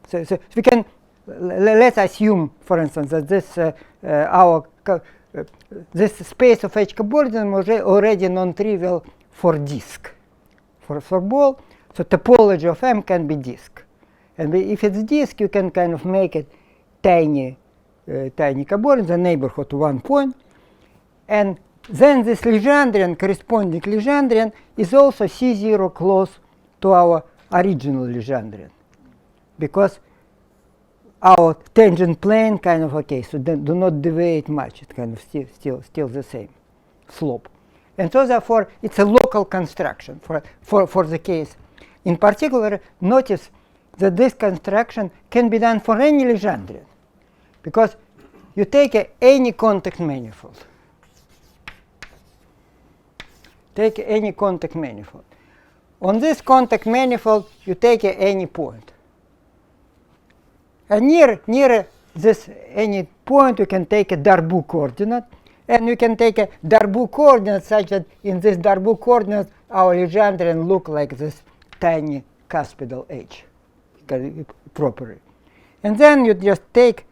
So we can let's assume, for instance, that this this space of H cobordism was already non-trivial for disk. For ball, so topology of M can be disk. And if it's disk, you can kind of make it tiny cobordism, the neighborhood to 1 point. And then this Legendrian, corresponding Legendrian, is also C0 close to our original Legendrian. Because our tangent plane kind of, okay, so do not deviate much. It's kind of still the same slope. And so therefore, it's a local construction for the case. In particular, notice that this construction can be done for any Legendrian. Because you take any contact manifold. Take any contact manifold. On this contact manifold, you take any point. And near this any point, you can take a Darboux coordinate. And you can take a Darboux coordinate such that in this Darboux coordinate, our Legendrian look like this tiny cuspidal H properly. And then you just take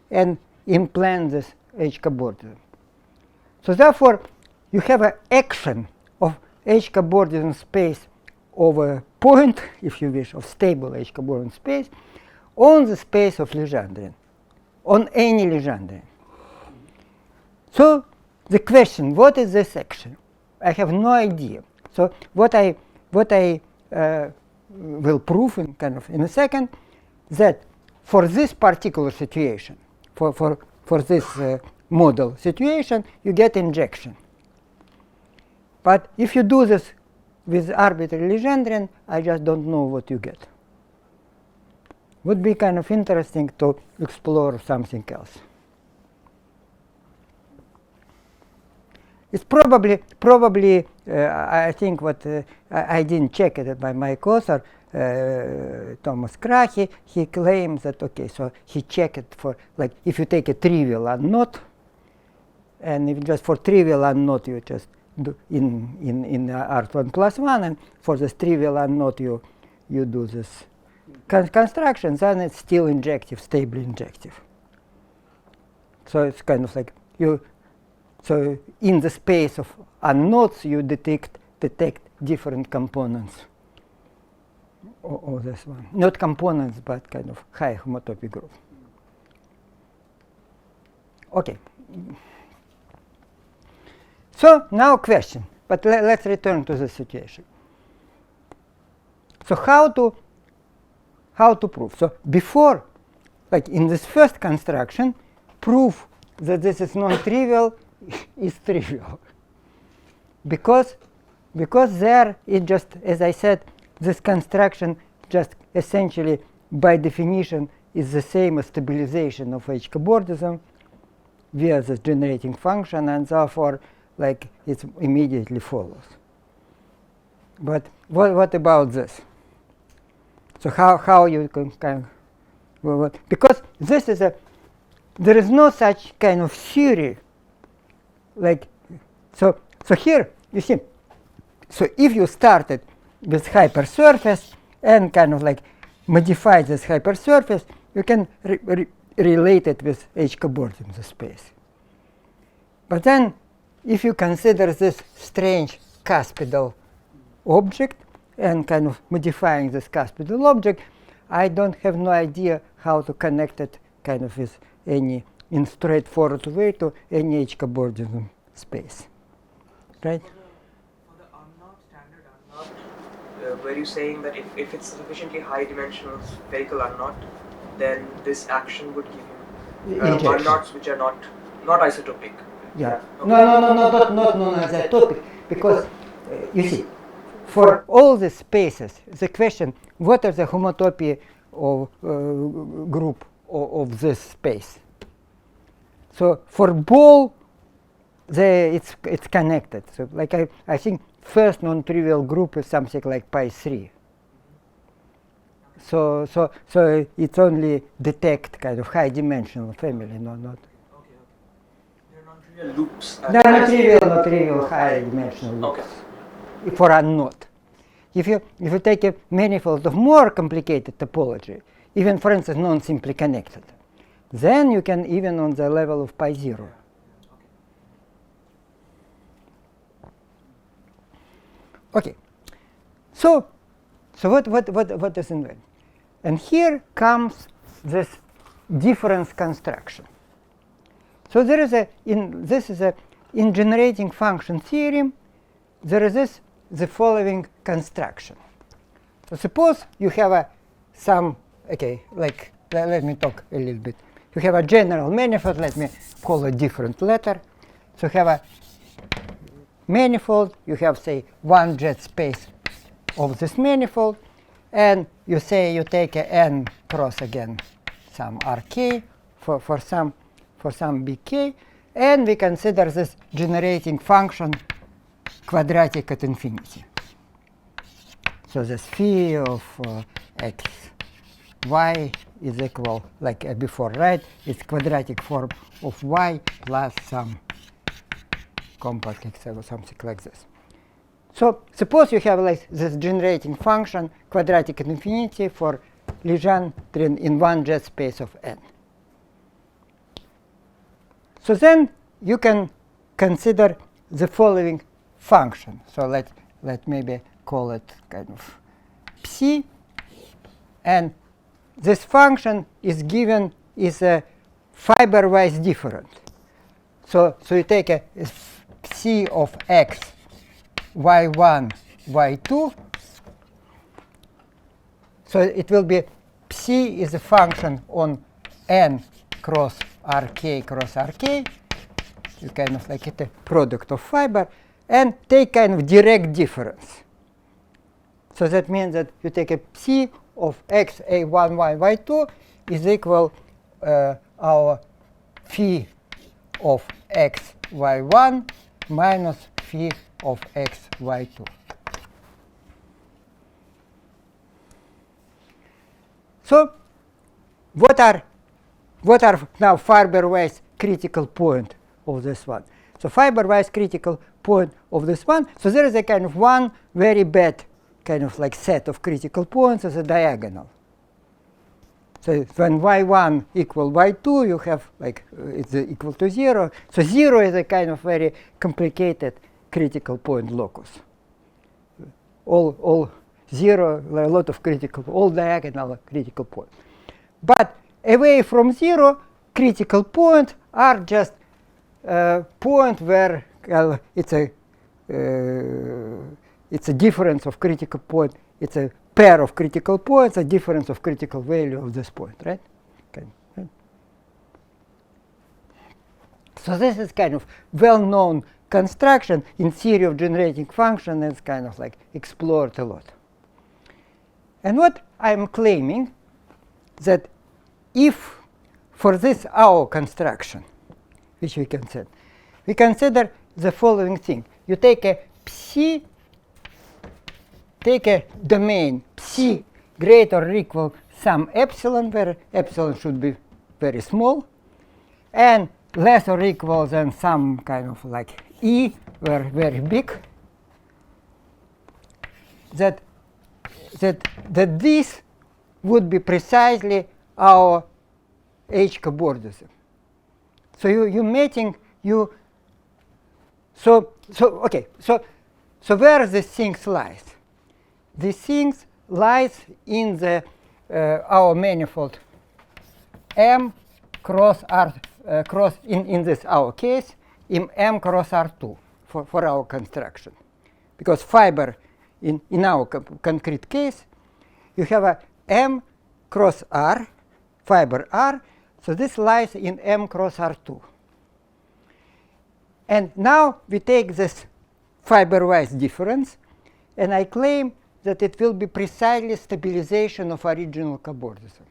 and implant this H cobordism. So therefore, you have an action of H cobordism space over a point, if you wish, of stable H cobordism space on the space of Legendrian, on any Legendrian. So the question, what is this action? I have no idea. So what I will prove in a second, that for this particular situation, for this model situation, you get injection. But if you do this with arbitrary Legendrian, I just don't know what you get. Would be kind of interesting to explore something else. It's probably I think what I didn't check it by my co-author, Thomas Krahe. He claims that, okay, so he checked it for, like, if you take a trivial unknot, and if just for trivial unknot you just do in R1 plus 1, and for this trivial unknot you do this construction, then it's still injective, stably injective. So it's kind of like so in the space of unknots, you detect different components of this one. Not components, but kind of high homotopy group. Okay. So now question, but let's return to the situation. So how to prove? So before, like in this first construction, prove that this is non-trivial is trivial. Because there it just, as I said, this construction just essentially by definition is the same as stabilization of H cobordism via this generating function, and therefore like it immediately follows. But what about this? So how you can kind of, because this is there is no such kind of theory. Like, so here you see, so if you started with hypersurface and kind of like modify this hypersurface, you can relate it with H cobordism in the space. But then, if you consider this strange cuspidal object and kind of modifying this cuspidal object, I don't have no idea how to connect it kind of with any in straightforward way to any H cobordism space, right? For the unknown, standard unknown, were you saying that if it's sufficiently high dimensional spherical unknown, then this action would give you Injection. unknowns which are not isotopic? Yeah. Okay. No, not non-isotopic, because you see, for all the spaces, the question, what are the homotopy of group of this space? So for ball, it's connected. So like I think first non-trivial group is something like pi 3. So it's only detect kind of high dimensional family, not. Okay. They're non-trivial loops. Not trivial high dimensional loops. Okay. For unknot. If you take a manifold of more complicated topology, even for instance non-simply connected, then you can even on the level of pi 0. Okay. So what is involved? And here comes this difference construction. So there is in generating function theorem, there is the following construction. So suppose you have let me talk a little bit. You have a general manifold, let me call a different letter. So you have a manifold, you have say one jet space of this manifold, and you say you take a n cross again some rk for some bk, and we consider this generating function quadratic at infinity. So the phi of x y is equal, like before, right? It's quadratic form of y plus some compact x or something like this. So suppose you have like this generating function quadratic at infinity for Legendre in one jet space of n. So then you can consider the following function. So let maybe call it kind of psi, and this function is given is a fiber-wise different. So you take a psi of x y1 y2. So it will be psi is a function on n cross rk cross rk. You kind of like it a product of fiber, and take kind of direct difference. So that means that you take a psi of x a1 y y2 is equal our phi of x y1 minus phi of x y2. So what are now fiber-wise critical point of this one? So fiber-wise critical point of this one. So there is a kind of one very bad kind of like set of critical points as a diagonal. So when y1 equal y2, you have like it's equal to 0. So 0 is a kind of very complicated critical point locus. All 0, a lot of critical, all diagonal critical points. But away from 0, critical points are just point where it's a difference of critical point. It's a pair of critical points, a difference of critical value of this point, right? Okay. So this is kind of well-known construction in theory of generating function. It's kind of like explored a lot. And what I'm claiming that if for this our construction, which we consider the following thing. You take a psi, take a domain psi greater or equal some epsilon, where epsilon should be very small, and less or equal than some kind of like e, where very big. That this would be precisely our H cobordism. So you're mating you. So where the things lies? The things lies in the our manifold M cross R cross in this our case in M cross R2 for our construction, because fiber in our concrete case you have a M cross R fiber R, so this lies in M cross R2. And now we take this fiber-wise difference, and I claim that it will be precisely stabilization of original cobordism.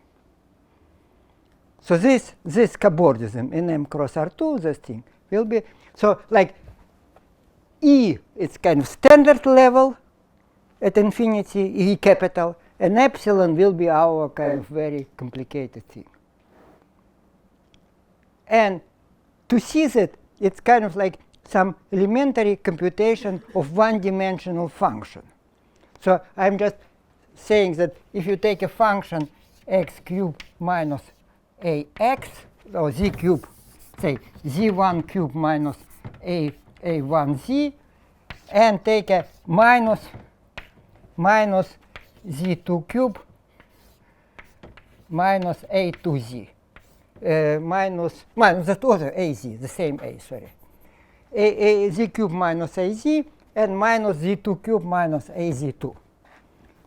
So this cobordism in M cross R2, this thing, will be, so like E, it's kind of standard level at infinity, E capital, and epsilon will be our kind of very complicated thing. And to see that, it's kind of like some elementary computation of one-dimensional function. So I'm just saying that if you take a function x cubed minus ax, or z cubed, say z1 cubed minus a1z, and take a minus z2 cubed minus a2z. Minus that other az, the same a, sorry. Z cubed minus az and minus z2 cubed minus az2.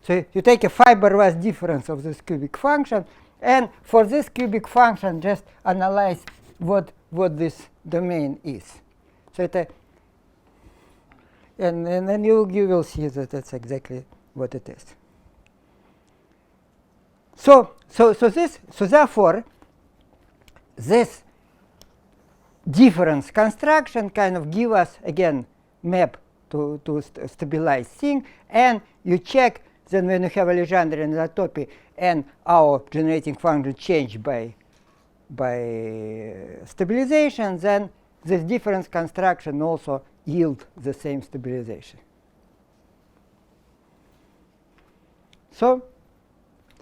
So you take a fiber-wise difference of this cubic function, and for this cubic function just analyze what this domain is. So and then you will see that that's exactly what it is. So therefore this difference construction kind of give us again map to stabilize thing, and you check then when you have a Legendrian isotopy and our generating function changed by stabilization, then this difference construction also yield the same stabilization. So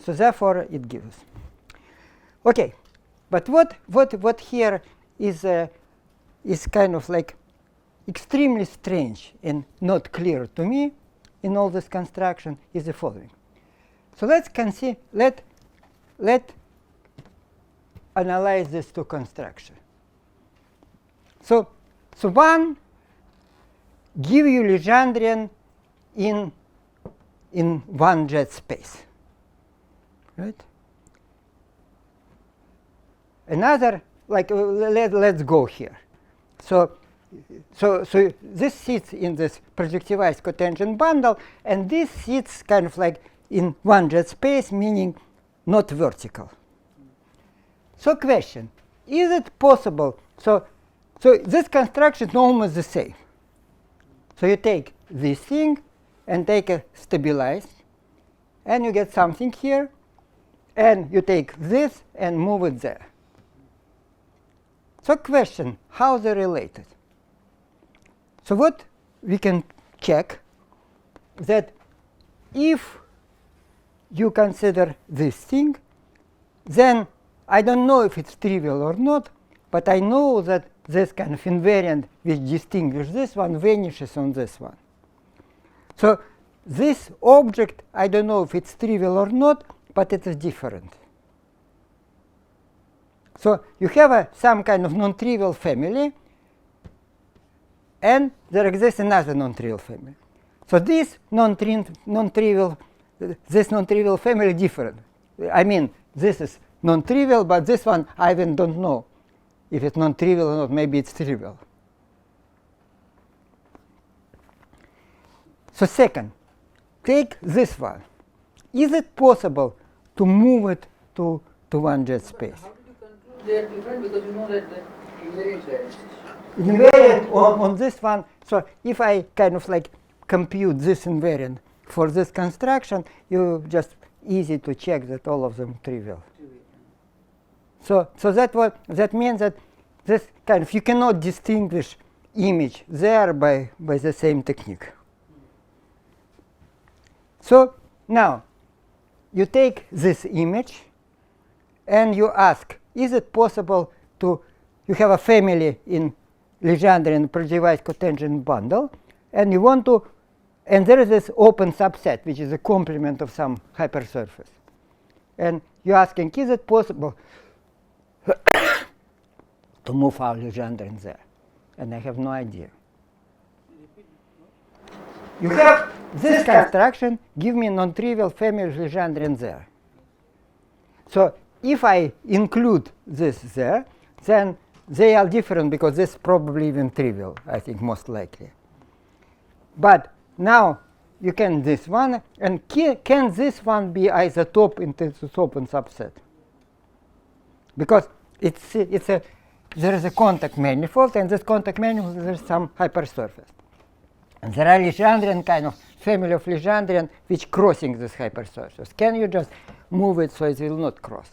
therefore it gives. Okay. But what here is kind of like extremely strange and not clear to me in all this construction is the following. So let's let analyze these two constructions. So one give you Legendrian in one jet space, right? Another, like let's go here. So this sits in this projectivized cotangent bundle, and this sits kind of like in one jet space, meaning not vertical. So question, is it possible? So this construction is almost the same. So you take this thing and take a stabilized, and you get something here, and you take this and move it there. So question, how they're related? So what we can check that if you consider this thing, then I don't know if it's trivial or not, but I know that this kind of invariant which distinguishes this one vanishes on this one. So this object, I don't know if it's trivial or not, but it is different. So you have some kind of non-trivial family, and there exists another non-trivial family. So this non-trivial family different. I mean, this is non-trivial, but this one I even don't know if it's non-trivial or not. Maybe it's trivial. So second, take this one. Is it possible to move it to one jet space? How did you conclude they are different? Because you know that the invariant varies. Invariant on this one. So if I kind of like compute this invariant for this construction, you just easy to check that all of them trivial. So that means that this kind of you cannot distinguish image there by the same technique. So now you take this image and you ask, is it possible to, you have a family in Legendrian project cotangent bundle, and you want to, and there is this open subset, which is a complement of some hypersurface. And you're asking, is it possible to move our Legendrian there? And I have no idea. You have this construction, give me non-trivial family of Legendrian there. So if I include this there, then they are different because this is probably even trivial, I think, most likely. But now you can this one, and can this one be isotope into this open subset? Because there is a contact manifold, and this contact manifold there is some hypersurface. And there are Legendrian kind of family of Legendrian which crossing this hypersurface. Can you just move it so it will not cross?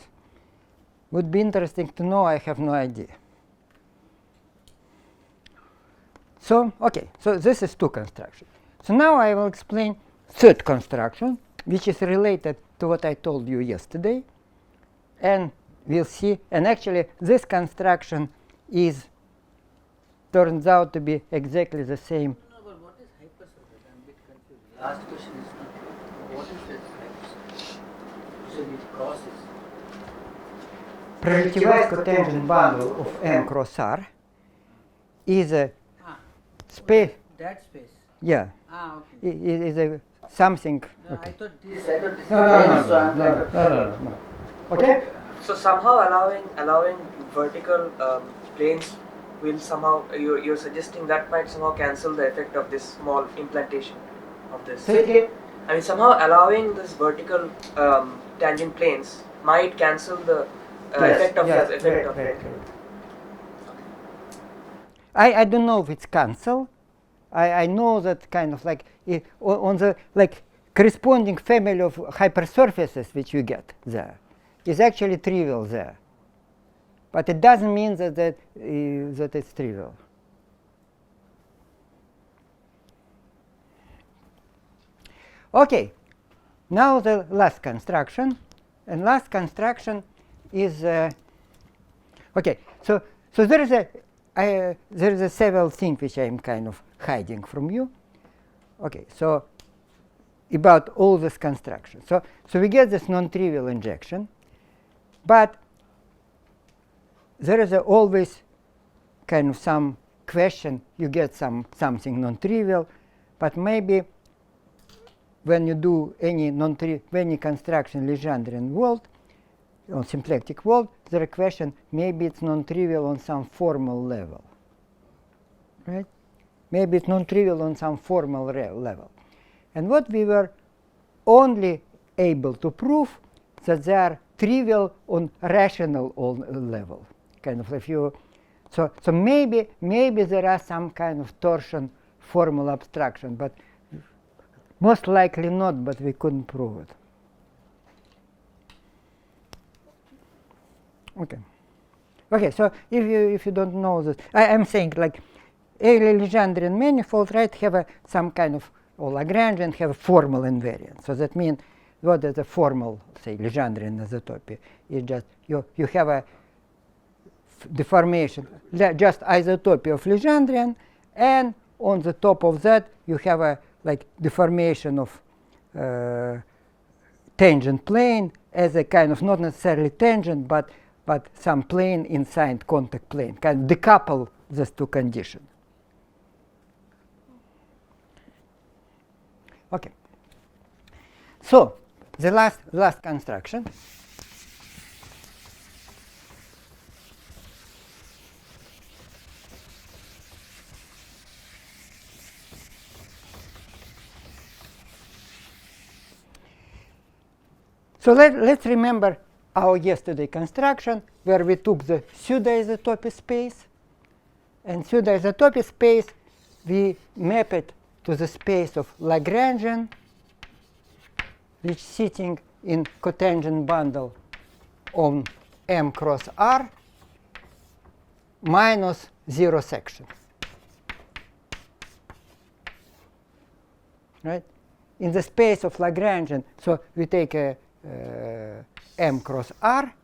Would be interesting to know. I have no idea. So, okay, so this is two constructions. So now I will explain third construction, which is related to what I told you yesterday. And we'll see, and actually this construction turns out to be exactly the same. No, but what is hypersurface? I'm a bit confused. The last question is not, what is this hypersurface? You said it crosses. Projectivized cotangent bundle of M cross R is a space. That space. Yeah. Okay. It is a something. No, Okay. I thought this No. Okay. So somehow allowing vertical planes will somehow, you're suggesting that might somehow cancel the effect of this small implantation of this. So again, I mean, somehow allowing this vertical tangent planes might cancel the effect of yes, the effect right, of right, it. right. I don't know if it's cancel. I know that kind of like on the like corresponding family of hypersurfaces which you get there is actually trivial there, but it doesn't mean that it's trivial. Okay, now the last construction, and last construction is okay. So there is a several things which I'm kind of hiding from you. Okay, so about all this construction. So we get this non-trivial injection, but there is always kind of some question. You get something non-trivial, but maybe when you do any construction Legendrian world, on symplectic world, there is a question, maybe it's non-trivial on some formal level, right? Maybe it's non-trivial on some formal level. And what we were only able to prove that they are trivial on rational level. Kind of if you, so maybe there are some kind of torsion formal abstraction, but most likely not, but we couldn't prove it. Okay, so if you don't know this, I'm saying like a Legendrian manifold, right, have some kind of, or Lagrangian have a formal invariant. So that means what is a formal, say, Legendrian isotopy? It's just you have a deformation, just isotopy of Legendrian, and on the top of that you have a like deformation of tangent plane as a kind of not necessarily tangent, but some plane inside contact plane, kind of decouple these two conditions. Okay. So the last construction. So let's remember our yesterday construction where we took the pseudo-isotopy space, and pseudo-isotopy space we map it to the space of Lagrangian, which sitting in cotangent bundle on M cross R minus 0 section. Right? In the space of Lagrangian, so we take a M cross R,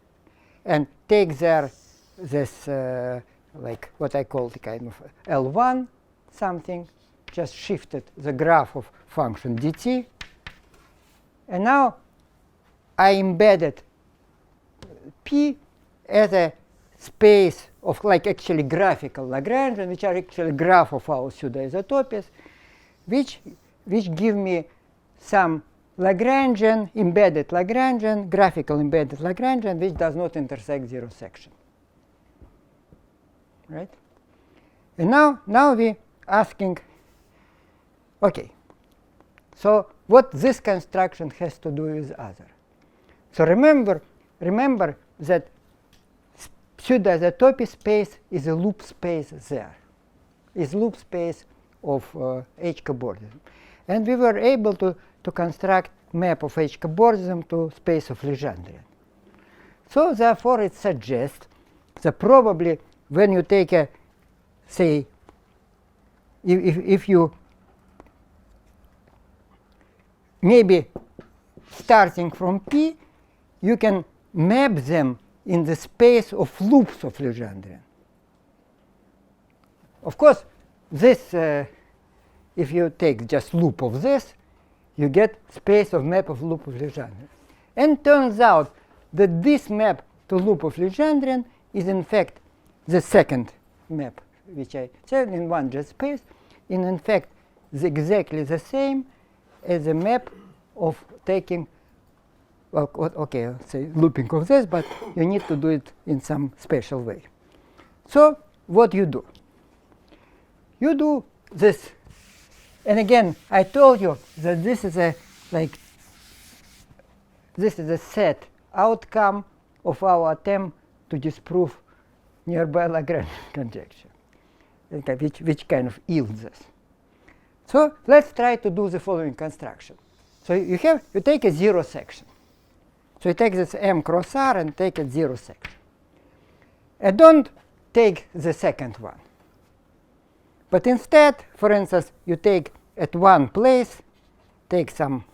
and take there this like what I call the kind of L1 something, just shifted the graph of function dt, and now I embedded P as a space of like actually graphical Lagrangian, which are actually graph of our pseudoisotopies, which give me some Lagrangian, embedded Lagrangian, graphical embedded Lagrangian, which does not intersect zero section. Right? And now we asking, okay, so what this construction has to do with other. So remember that pseudoisotopy space is a loop space there, is loop space of H cobordism. And we were able to construct map of H cobordism to space of Legendrian. So therefore it suggests that probably when you take a, say, if you maybe starting from P, you can map them in the space of loops of Legendrian. Of course, this, if you take just loop of this, you get space of map of loop of Legendrian. And turns out that this map to loop of Legendrian is in fact the second map, which I said in one just space, in fact is exactly the same as a map of taking, well, okay, say looping of this, but you need to do it in some special way. So what you do? You do this, and again, I told you that this is a like this is a set outcome of our attempt to disprove nearby Lagrangian conjecture, which kind of yields this. So let's try to do the following construction. So you take a zero section. So you take this M cross R and take a zero section. And don't take the second one. But instead, for instance, you take at one place, take some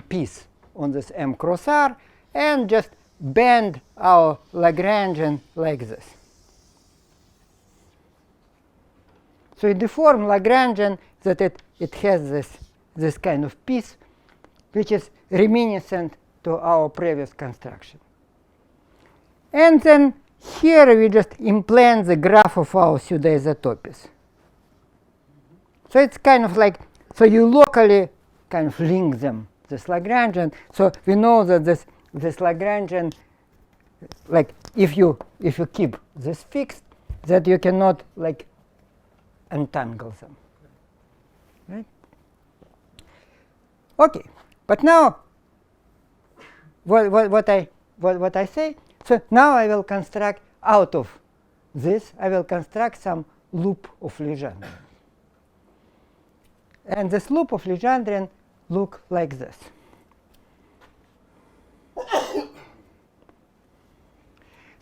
piece on this M cross R, and just bend our Lagrangian like this. So you deform Lagrangian that it has this kind of piece, which is reminiscent to our previous construction. And then here we just implant the graph of our pseudoisotopies. So it's kind of like, so you locally kind of link them, this Lagrangian. So we know that this Lagrangian, like if you keep this fixed, that you cannot like untangle them. Right? Okay, but now what I say, so now I will construct out of this, I will construct some loop of Legendrian. And this loop of Legendrian look like this.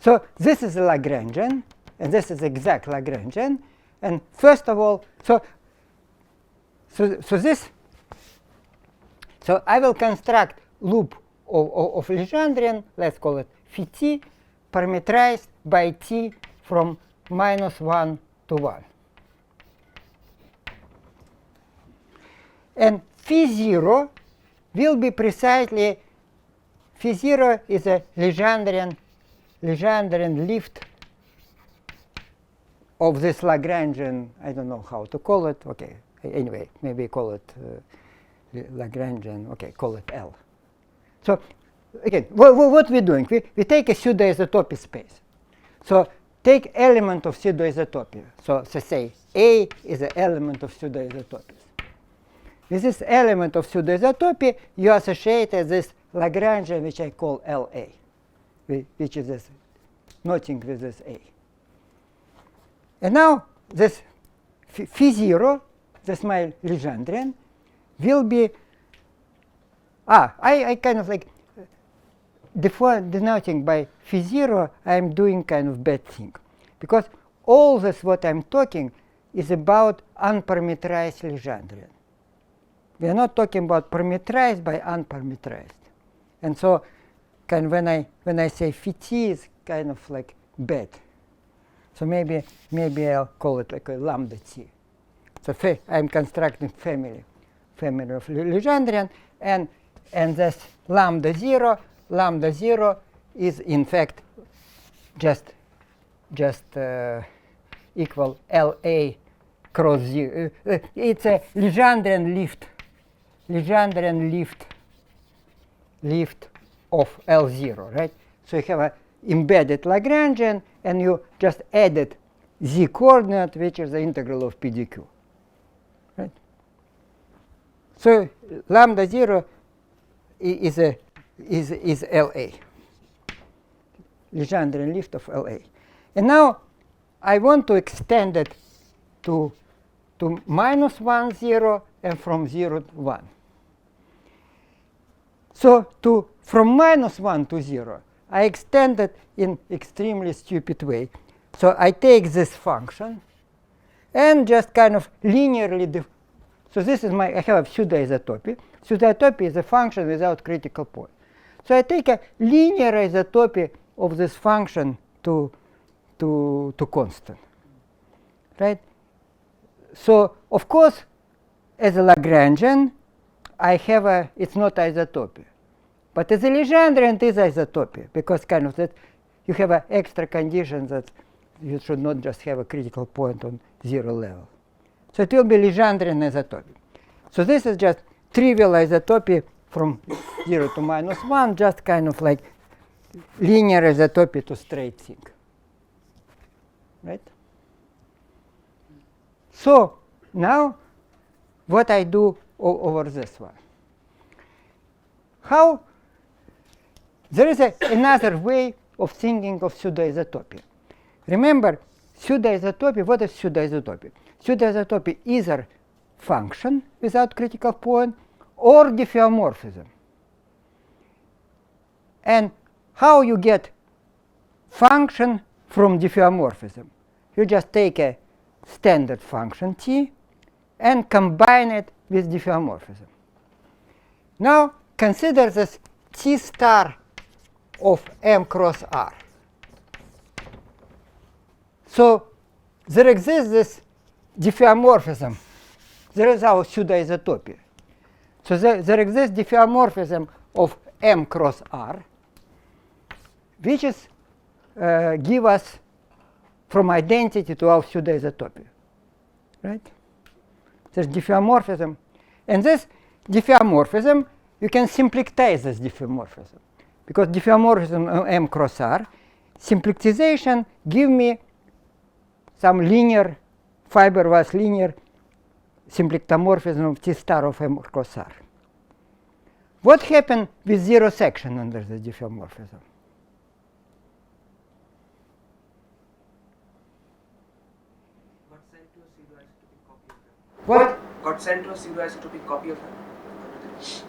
So this is a Lagrangian, and this is exact Lagrangian. And first of all, so I will construct loop of Legendrian, let's call it phi t, parameterized by t from -1 to 1. And phi 0 will be precisely, phi 0 is a Legendrian lift of this Lagrangian, I don't know how to call it, okay, anyway, maybe call it Lagrangian, okay, call it L. So again, what we're doing, we take a pseudoisotopy space. So take element of pseudoisotopy. So say A is an element of pseudoisotopies. With this element of pseudoisotopy, you associate this Lagrangian, which I call LA, which is this nothing with this A. And now this phi 0, this my Legendrian, will be, I kind of like, before denoting by phi 0, I'm doing kind of bad thing. Because all this what I'm talking is about unparameterized Legendrian. We are not talking about parameterized by unparameterized. And so kind of when I say phi t is kind of like bad. So maybe I'll call it like a lambda t. So I'm constructing family of Legendrian, and this lambda 0 is in fact just equal LA cross 0. It's a Legendrian lift of L0, right? So you have a embedded Lagrangian, and you just added z coordinate, which is the integral of PDQ, right? So lambda 0 is LA, Legendrian lift of LA. And now I want to extend it to -1, 0, and from 0 to 1. So from -1 to 0, I extend it in extremely stupid way. So I take this function and just kind of linearly so this is I have a pseudo-isotopy. Pseudo-isotopy is a function without critical point. So I take a linear isotopy of this function to constant, right? So of course, as a Lagrangian, I have it's not isotopy. But as a Legendrian, it is isotopy, because kind of that you have an extra condition that you should not just have a critical point on 0 level. So it will be Legendrian isotopy. So this is just trivial isotopy from 0 to -1, just kind of like linear isotopy to straight thing, right? So now what I do over this one. How there is another way of thinking of pseudo-isotopy. Remember, pseudo-isotopy, what is pseudo-isotopy? Pseudo-isotopy is either function without critical point or diffeomorphism. And how you get function from diffeomorphism? You just take a standard function t and combine it with diffeomorphism. Now consider this t star of m cross r. So there exists this diffeomorphism. There is our pseudo-isotopy. So there exists diffeomorphism of m cross r, which is give us from identity to our pseudo-isotopy, right? There's diffeomorphism, and this diffeomorphism you can simplictize this diffeomorphism, because diffeomorphism of m cross r, simplictization give me some linear fiber-wise linear symplectomorphism of t star of m cross r. What happened with zero section under the diffeomorphism? What? Got sent to a pseudo-isotopic copy of it.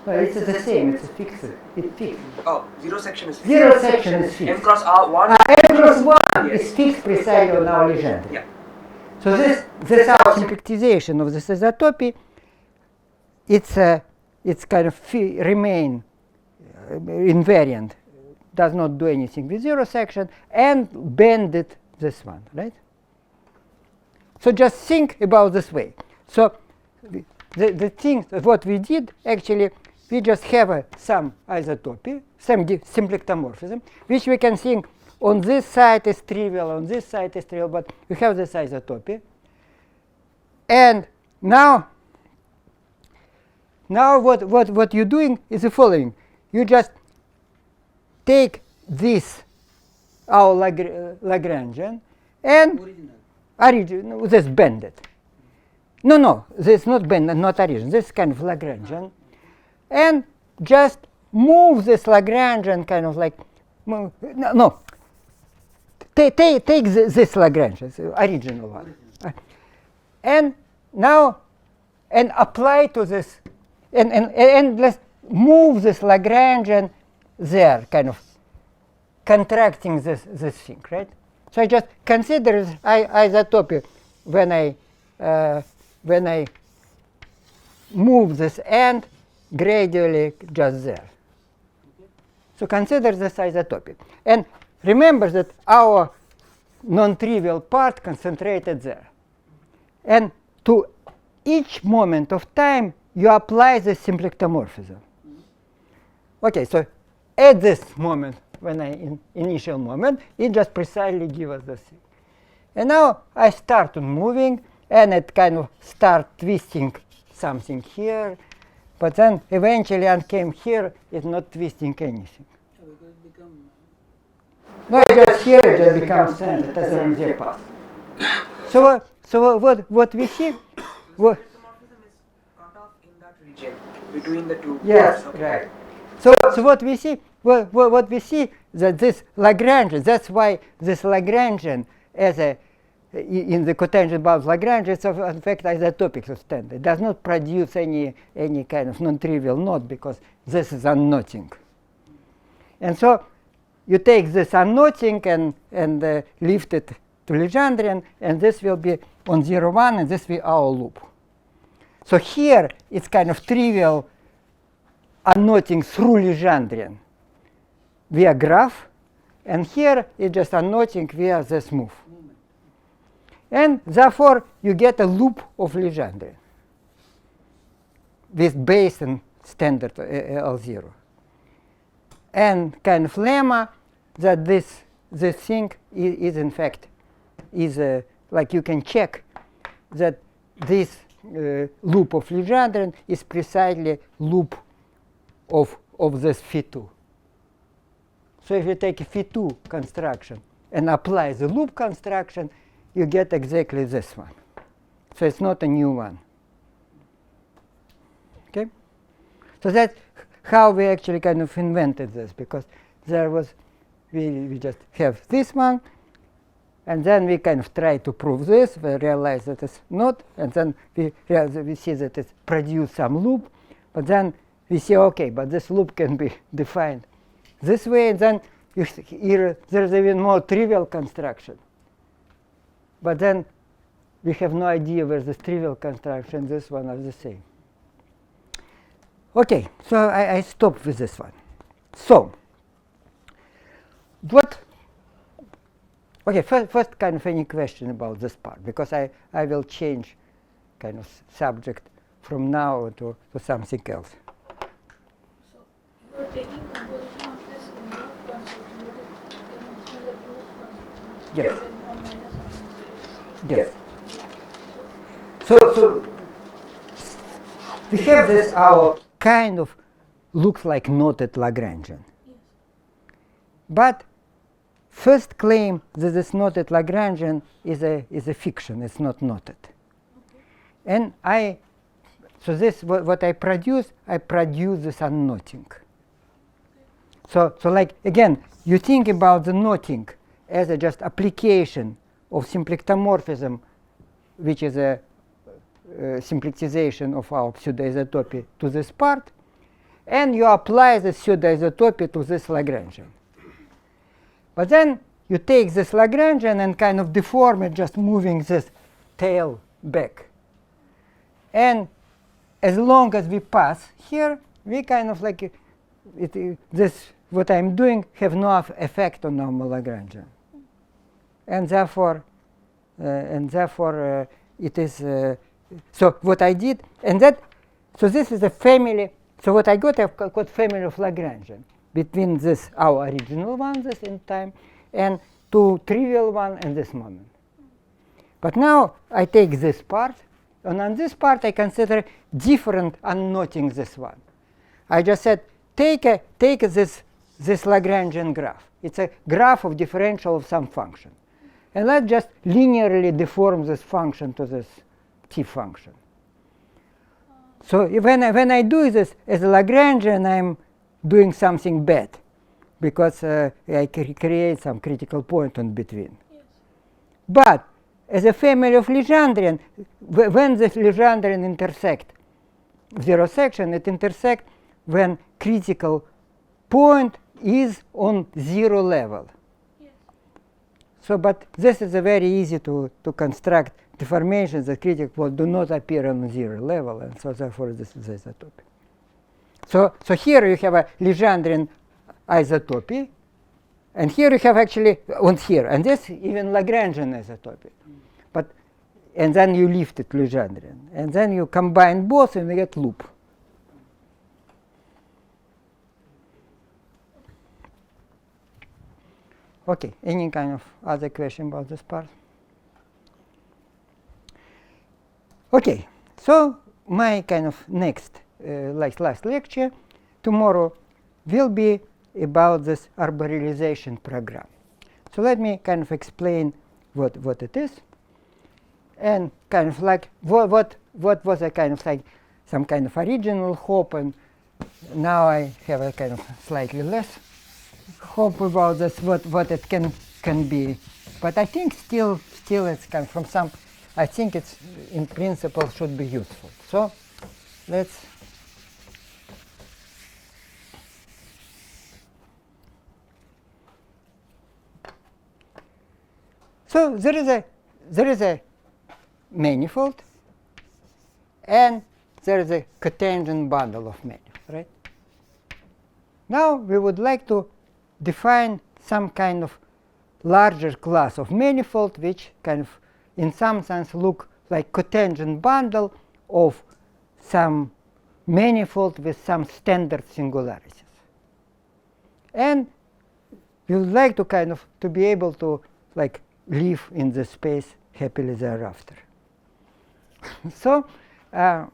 Well, it's the same. It's a fixed. It's fixed. Oh, zero section is fixed. Zero section is fixed. M cross R1. M cross 1 Yes. is fixed precisely on our legend. Yeah. So this our symplectization of this isotopy. It's kind of remain invariant, does not do anything with zero section, and bend it this one, right? So just think about this way. So the thing that what we did actually, we just have some isotopy, some symplectomorphism, which we can think on this side is trivial, on this side is trivial, but we have this isotopy. And now what you're doing is the following. You just take this, our Lagrangian, and original, this bend it. No, this is not bend, not origin. This is kind of Lagrangian. And just move this Lagrangian kind of like, take this Lagrangian, original one. And now, and apply to this, and let's move this Lagrangian there, kind of contracting this thing, right? So I just consider this isotopy when I move this end gradually just there. So consider this isotopic. And remember that our non-trivial part concentrated there. And to each moment of time, you apply the symplectomorphism. Okay, so at this moment, when initial moment, it just precisely gives us the thing. And now I start moving, and it kind of start twisting something here, but then eventually I came here, it's not twisting anything. Because it become No, it just here it just becomes standard as an MZ path. So what we see? What, Symplectomorphism is cut off in that region between the two. yes, parts, right. So what we see? What we see that this Lagrangian. That's why this Lagrangian as a in the cotangent bound Lagrange is in fact isotopic of standard. It does not produce any kind of non-trivial knot because this is unknotting. And so you take this unknotting and lift it to Legendrian, and this will be on 0, 1, and this will be our loop. So here it's kind of trivial unknotting through Legendrian via graph, and here it's just unknotting via this move. And therefore, you get a loop of Legendrian with base and standard L0. And kind of lemma that this thing is in fact like you can check that this loop of Legendrian is precisely loop of this phi2. So if you take a phi2 construction and apply the loop construction, you get exactly this one. So it's not a new one. Okay? So that's how we actually kind of invented this, because there was, we just have this one, and then we kind of try to prove this, we realize that it's not, and then we see that it produced some loop, but then we see, okay, but this loop can be defined this way, and then there's even more trivial construction. But then we have no idea where this trivial construction and this one are the same. Okay, so I stop with this one. So, okay, first kind of any question about this part, because I will change kind of subject from now to something else. So you are taking composition of this group construction, but it the group construction. Yes. Then on minus one. Yes. So we have this our kind of looks like knotted Lagrangian. Yes. But first claim that this knotted Lagrangian is a fiction, it's not knotted. Okay. And so this what I produce this unknotting. So like again, you think about the knotting as a just application of symplectomorphism, which is a symplectization of our pseudoisotopy to this part, and you apply the pseudoisotopy to this Lagrangian. But then you take this Lagrangian and kind of deform it, just moving this tail back. And as long as we pass here, we kind of like this what I'm doing have no effect on normal Lagrangian. And therefore it is so what I did, and that so this is a family. So what I got, I've got family of Lagrangian between this our original one, this in time, and two trivial one and this moment. But now I take this part, and on this part I consider different unknotting this one. I just said take this Lagrangian graph. It's a graph of differential of some function. And let's just linearly deform this function to this t function. So when I do this as a Lagrangian, I'm doing something bad, because I create some critical point in between. Yes. But as a family of Legendrian, when the Legendrian intersect zero section, it intersect when critical point is on 0 level. Yes. So, but this is a very easy to construct deformations that critical point do not appear on 0 level, and so therefore this is isotopy. So here you have a Legendrian isotopy. And here you have actually on here, and this even Lagrangian isotopy. But and then you lift it Legendrian, and then you combine both and you get loop. Okay, any kind of other question about this part? Okay, so my kind of next, last lecture tomorrow will be about this arborealization program. So let me kind of explain what it is, and kind of like what was a kind of like some kind of original hope, and now I have a kind of slightly less hope about this, what it can be. But I think still it's kind of from some, I think it's in principle should be useful. So let's so there is a manifold, and there is a cotangent bundle of manifolds, right? Now we would like to define some kind of larger class of manifold, which kind of in some sense look like cotangent bundle of some manifold with some standard singularities. And we would like to kind of to be able to like live in the space happily thereafter. So there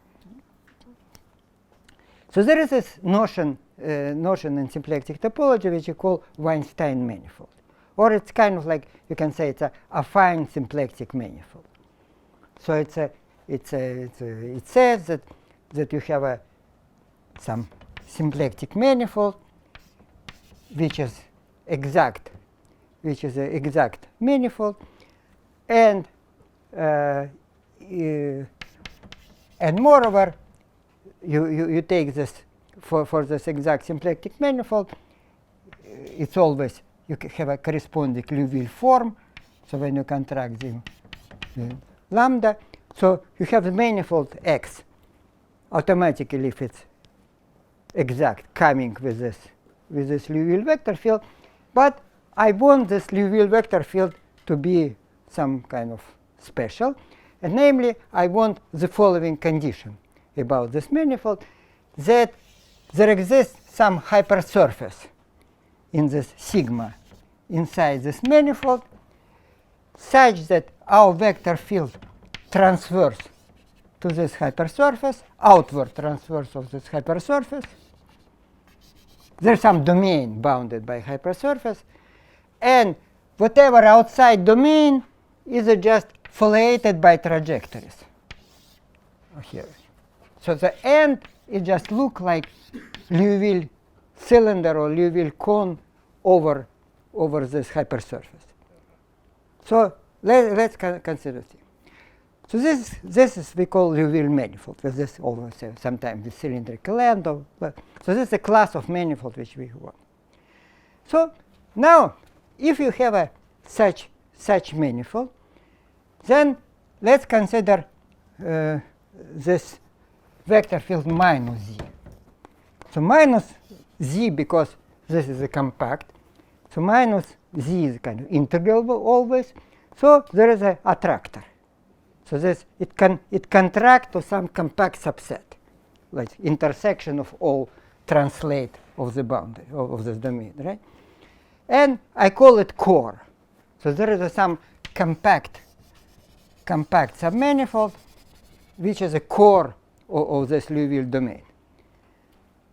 is this notion in symplectic topology which you call Weinstein manifold, or it's kind of like you can say it's a affine symplectic manifold. So it says that you have some symplectic manifold which is exact manifold, and moreover you take this for this exact symplectic manifold, it's always you have a corresponding Liouville form. So when you contract the lambda, so you have the manifold X automatically, if it's exact, coming with this Liouville vector field. But I want this Liouville vector field to be some kind of special, and namely I want the following condition about this manifold, that there exists some hypersurface in this sigma inside this manifold such that our vector field transverse to this hypersurface, outward transverse of this hypersurface. There's some domain bounded by hypersurface, and whatever outside domain is just folated by trajectories here. So the end it just look like Liouville cylinder or Liouville cone over this hypersurface. So let's consider it. So this is we call Liouville manifold, with this always sometimes the cylindrical end. So this is a class of manifold which we want. So now if you have a such manifold, then let's consider this vector field minus z. So minus z, because this is a compact, so minus z is kind of integral always. So there is a attractor. So this it contract to some compact subset, like intersection of all translate of the boundary of this domain, right? And I call it core. So there is some compact submanifold which is a core of this Liouville domain.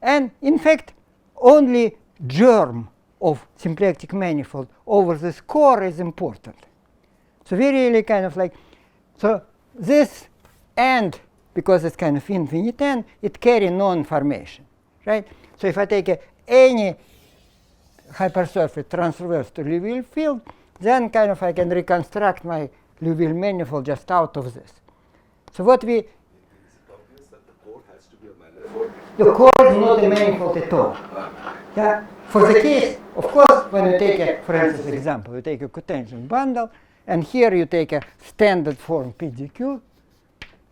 And in fact, only germ of symplectic manifold over this core is important. So we really kind of like, so this end, because it's kind of infinite end, it carry non-formation, right? So if I take any hypersurface transverse to Liouville field, then kind of I can reconstruct my Liouville manifold just out of this. So what we the core is not a manifold at all. Yeah? For the case, of course, when you take for instance, example, you take a cotangent bundle, and here you take a standard form PDQ,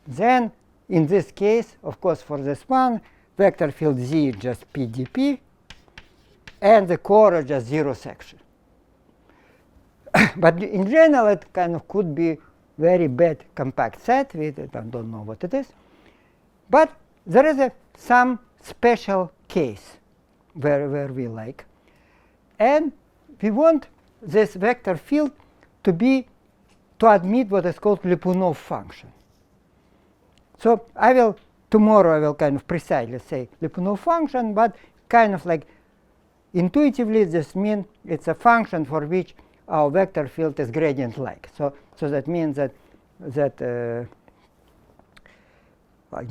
then in this case, of course, for this one, vector field Z is just PDP, and the core is just zero section. But in general, it kind of could be very bad compact set. I don't know what it is. But there is some special case where we like. And we want this vector field to admit what is called Lyapunov function. So tomorrow I will kind of precisely say Lyapunov function, but kind of like intuitively this means it's a function for which our vector field is gradient-like. So that means that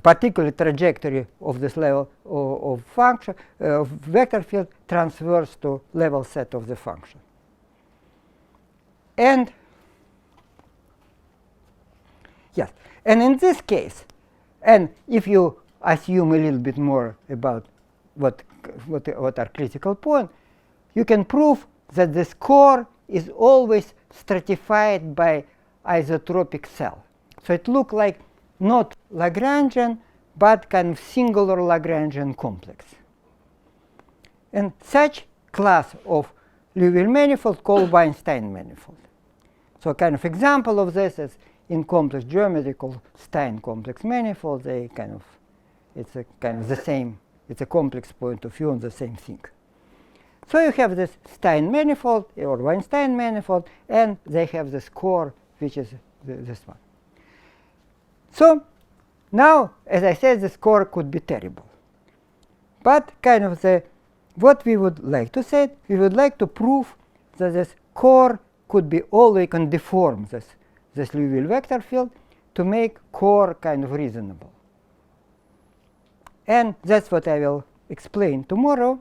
particular trajectory of this level of function of vector field transfers to level set of the function. And yes, and in this case, and if you assume a little bit more about what are critical points, you can prove that this core is always stratified by isotropic cell. So it looks like not Lagrangian, but kind of singular Lagrangian complex. And such class of Liouville manifold called Weinstein manifold. So a kind of example of this is in complex geometry called Stein complex manifold. It's a kind of the same. It's a complex point of view on the same thing. So you have this Stein manifold or Weinstein manifold, and they have this core, which is this one. So now, as I said, this core could be terrible. But kind of what we would like to say, we would like to prove that this core could be always can deform this Liouville vector field to make core kind of reasonable. And that's what I will explain tomorrow.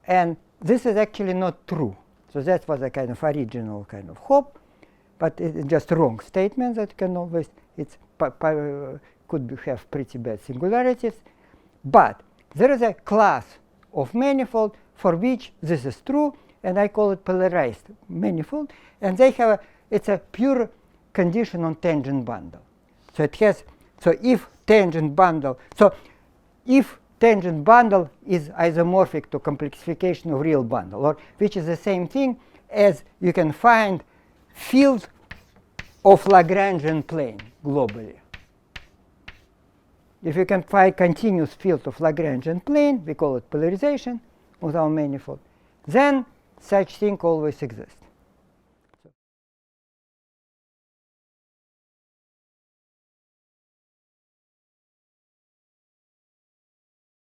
And this is actually not true. So that was a kind of original kind of hope, but it's just a wrong statement that can always, could have pretty bad singularities. But there is a class of manifold for which this is true, and I call it polarized manifold. And they have it's a pure condition on tangent bundle. So it has, if tangent bundle is isomorphic to complexification of real bundle, or which is the same thing as you can find field of Lagrangian plane globally. If you can find continuous field of Lagrangian plane, we call it polarization with our manifold, then such thing always exists.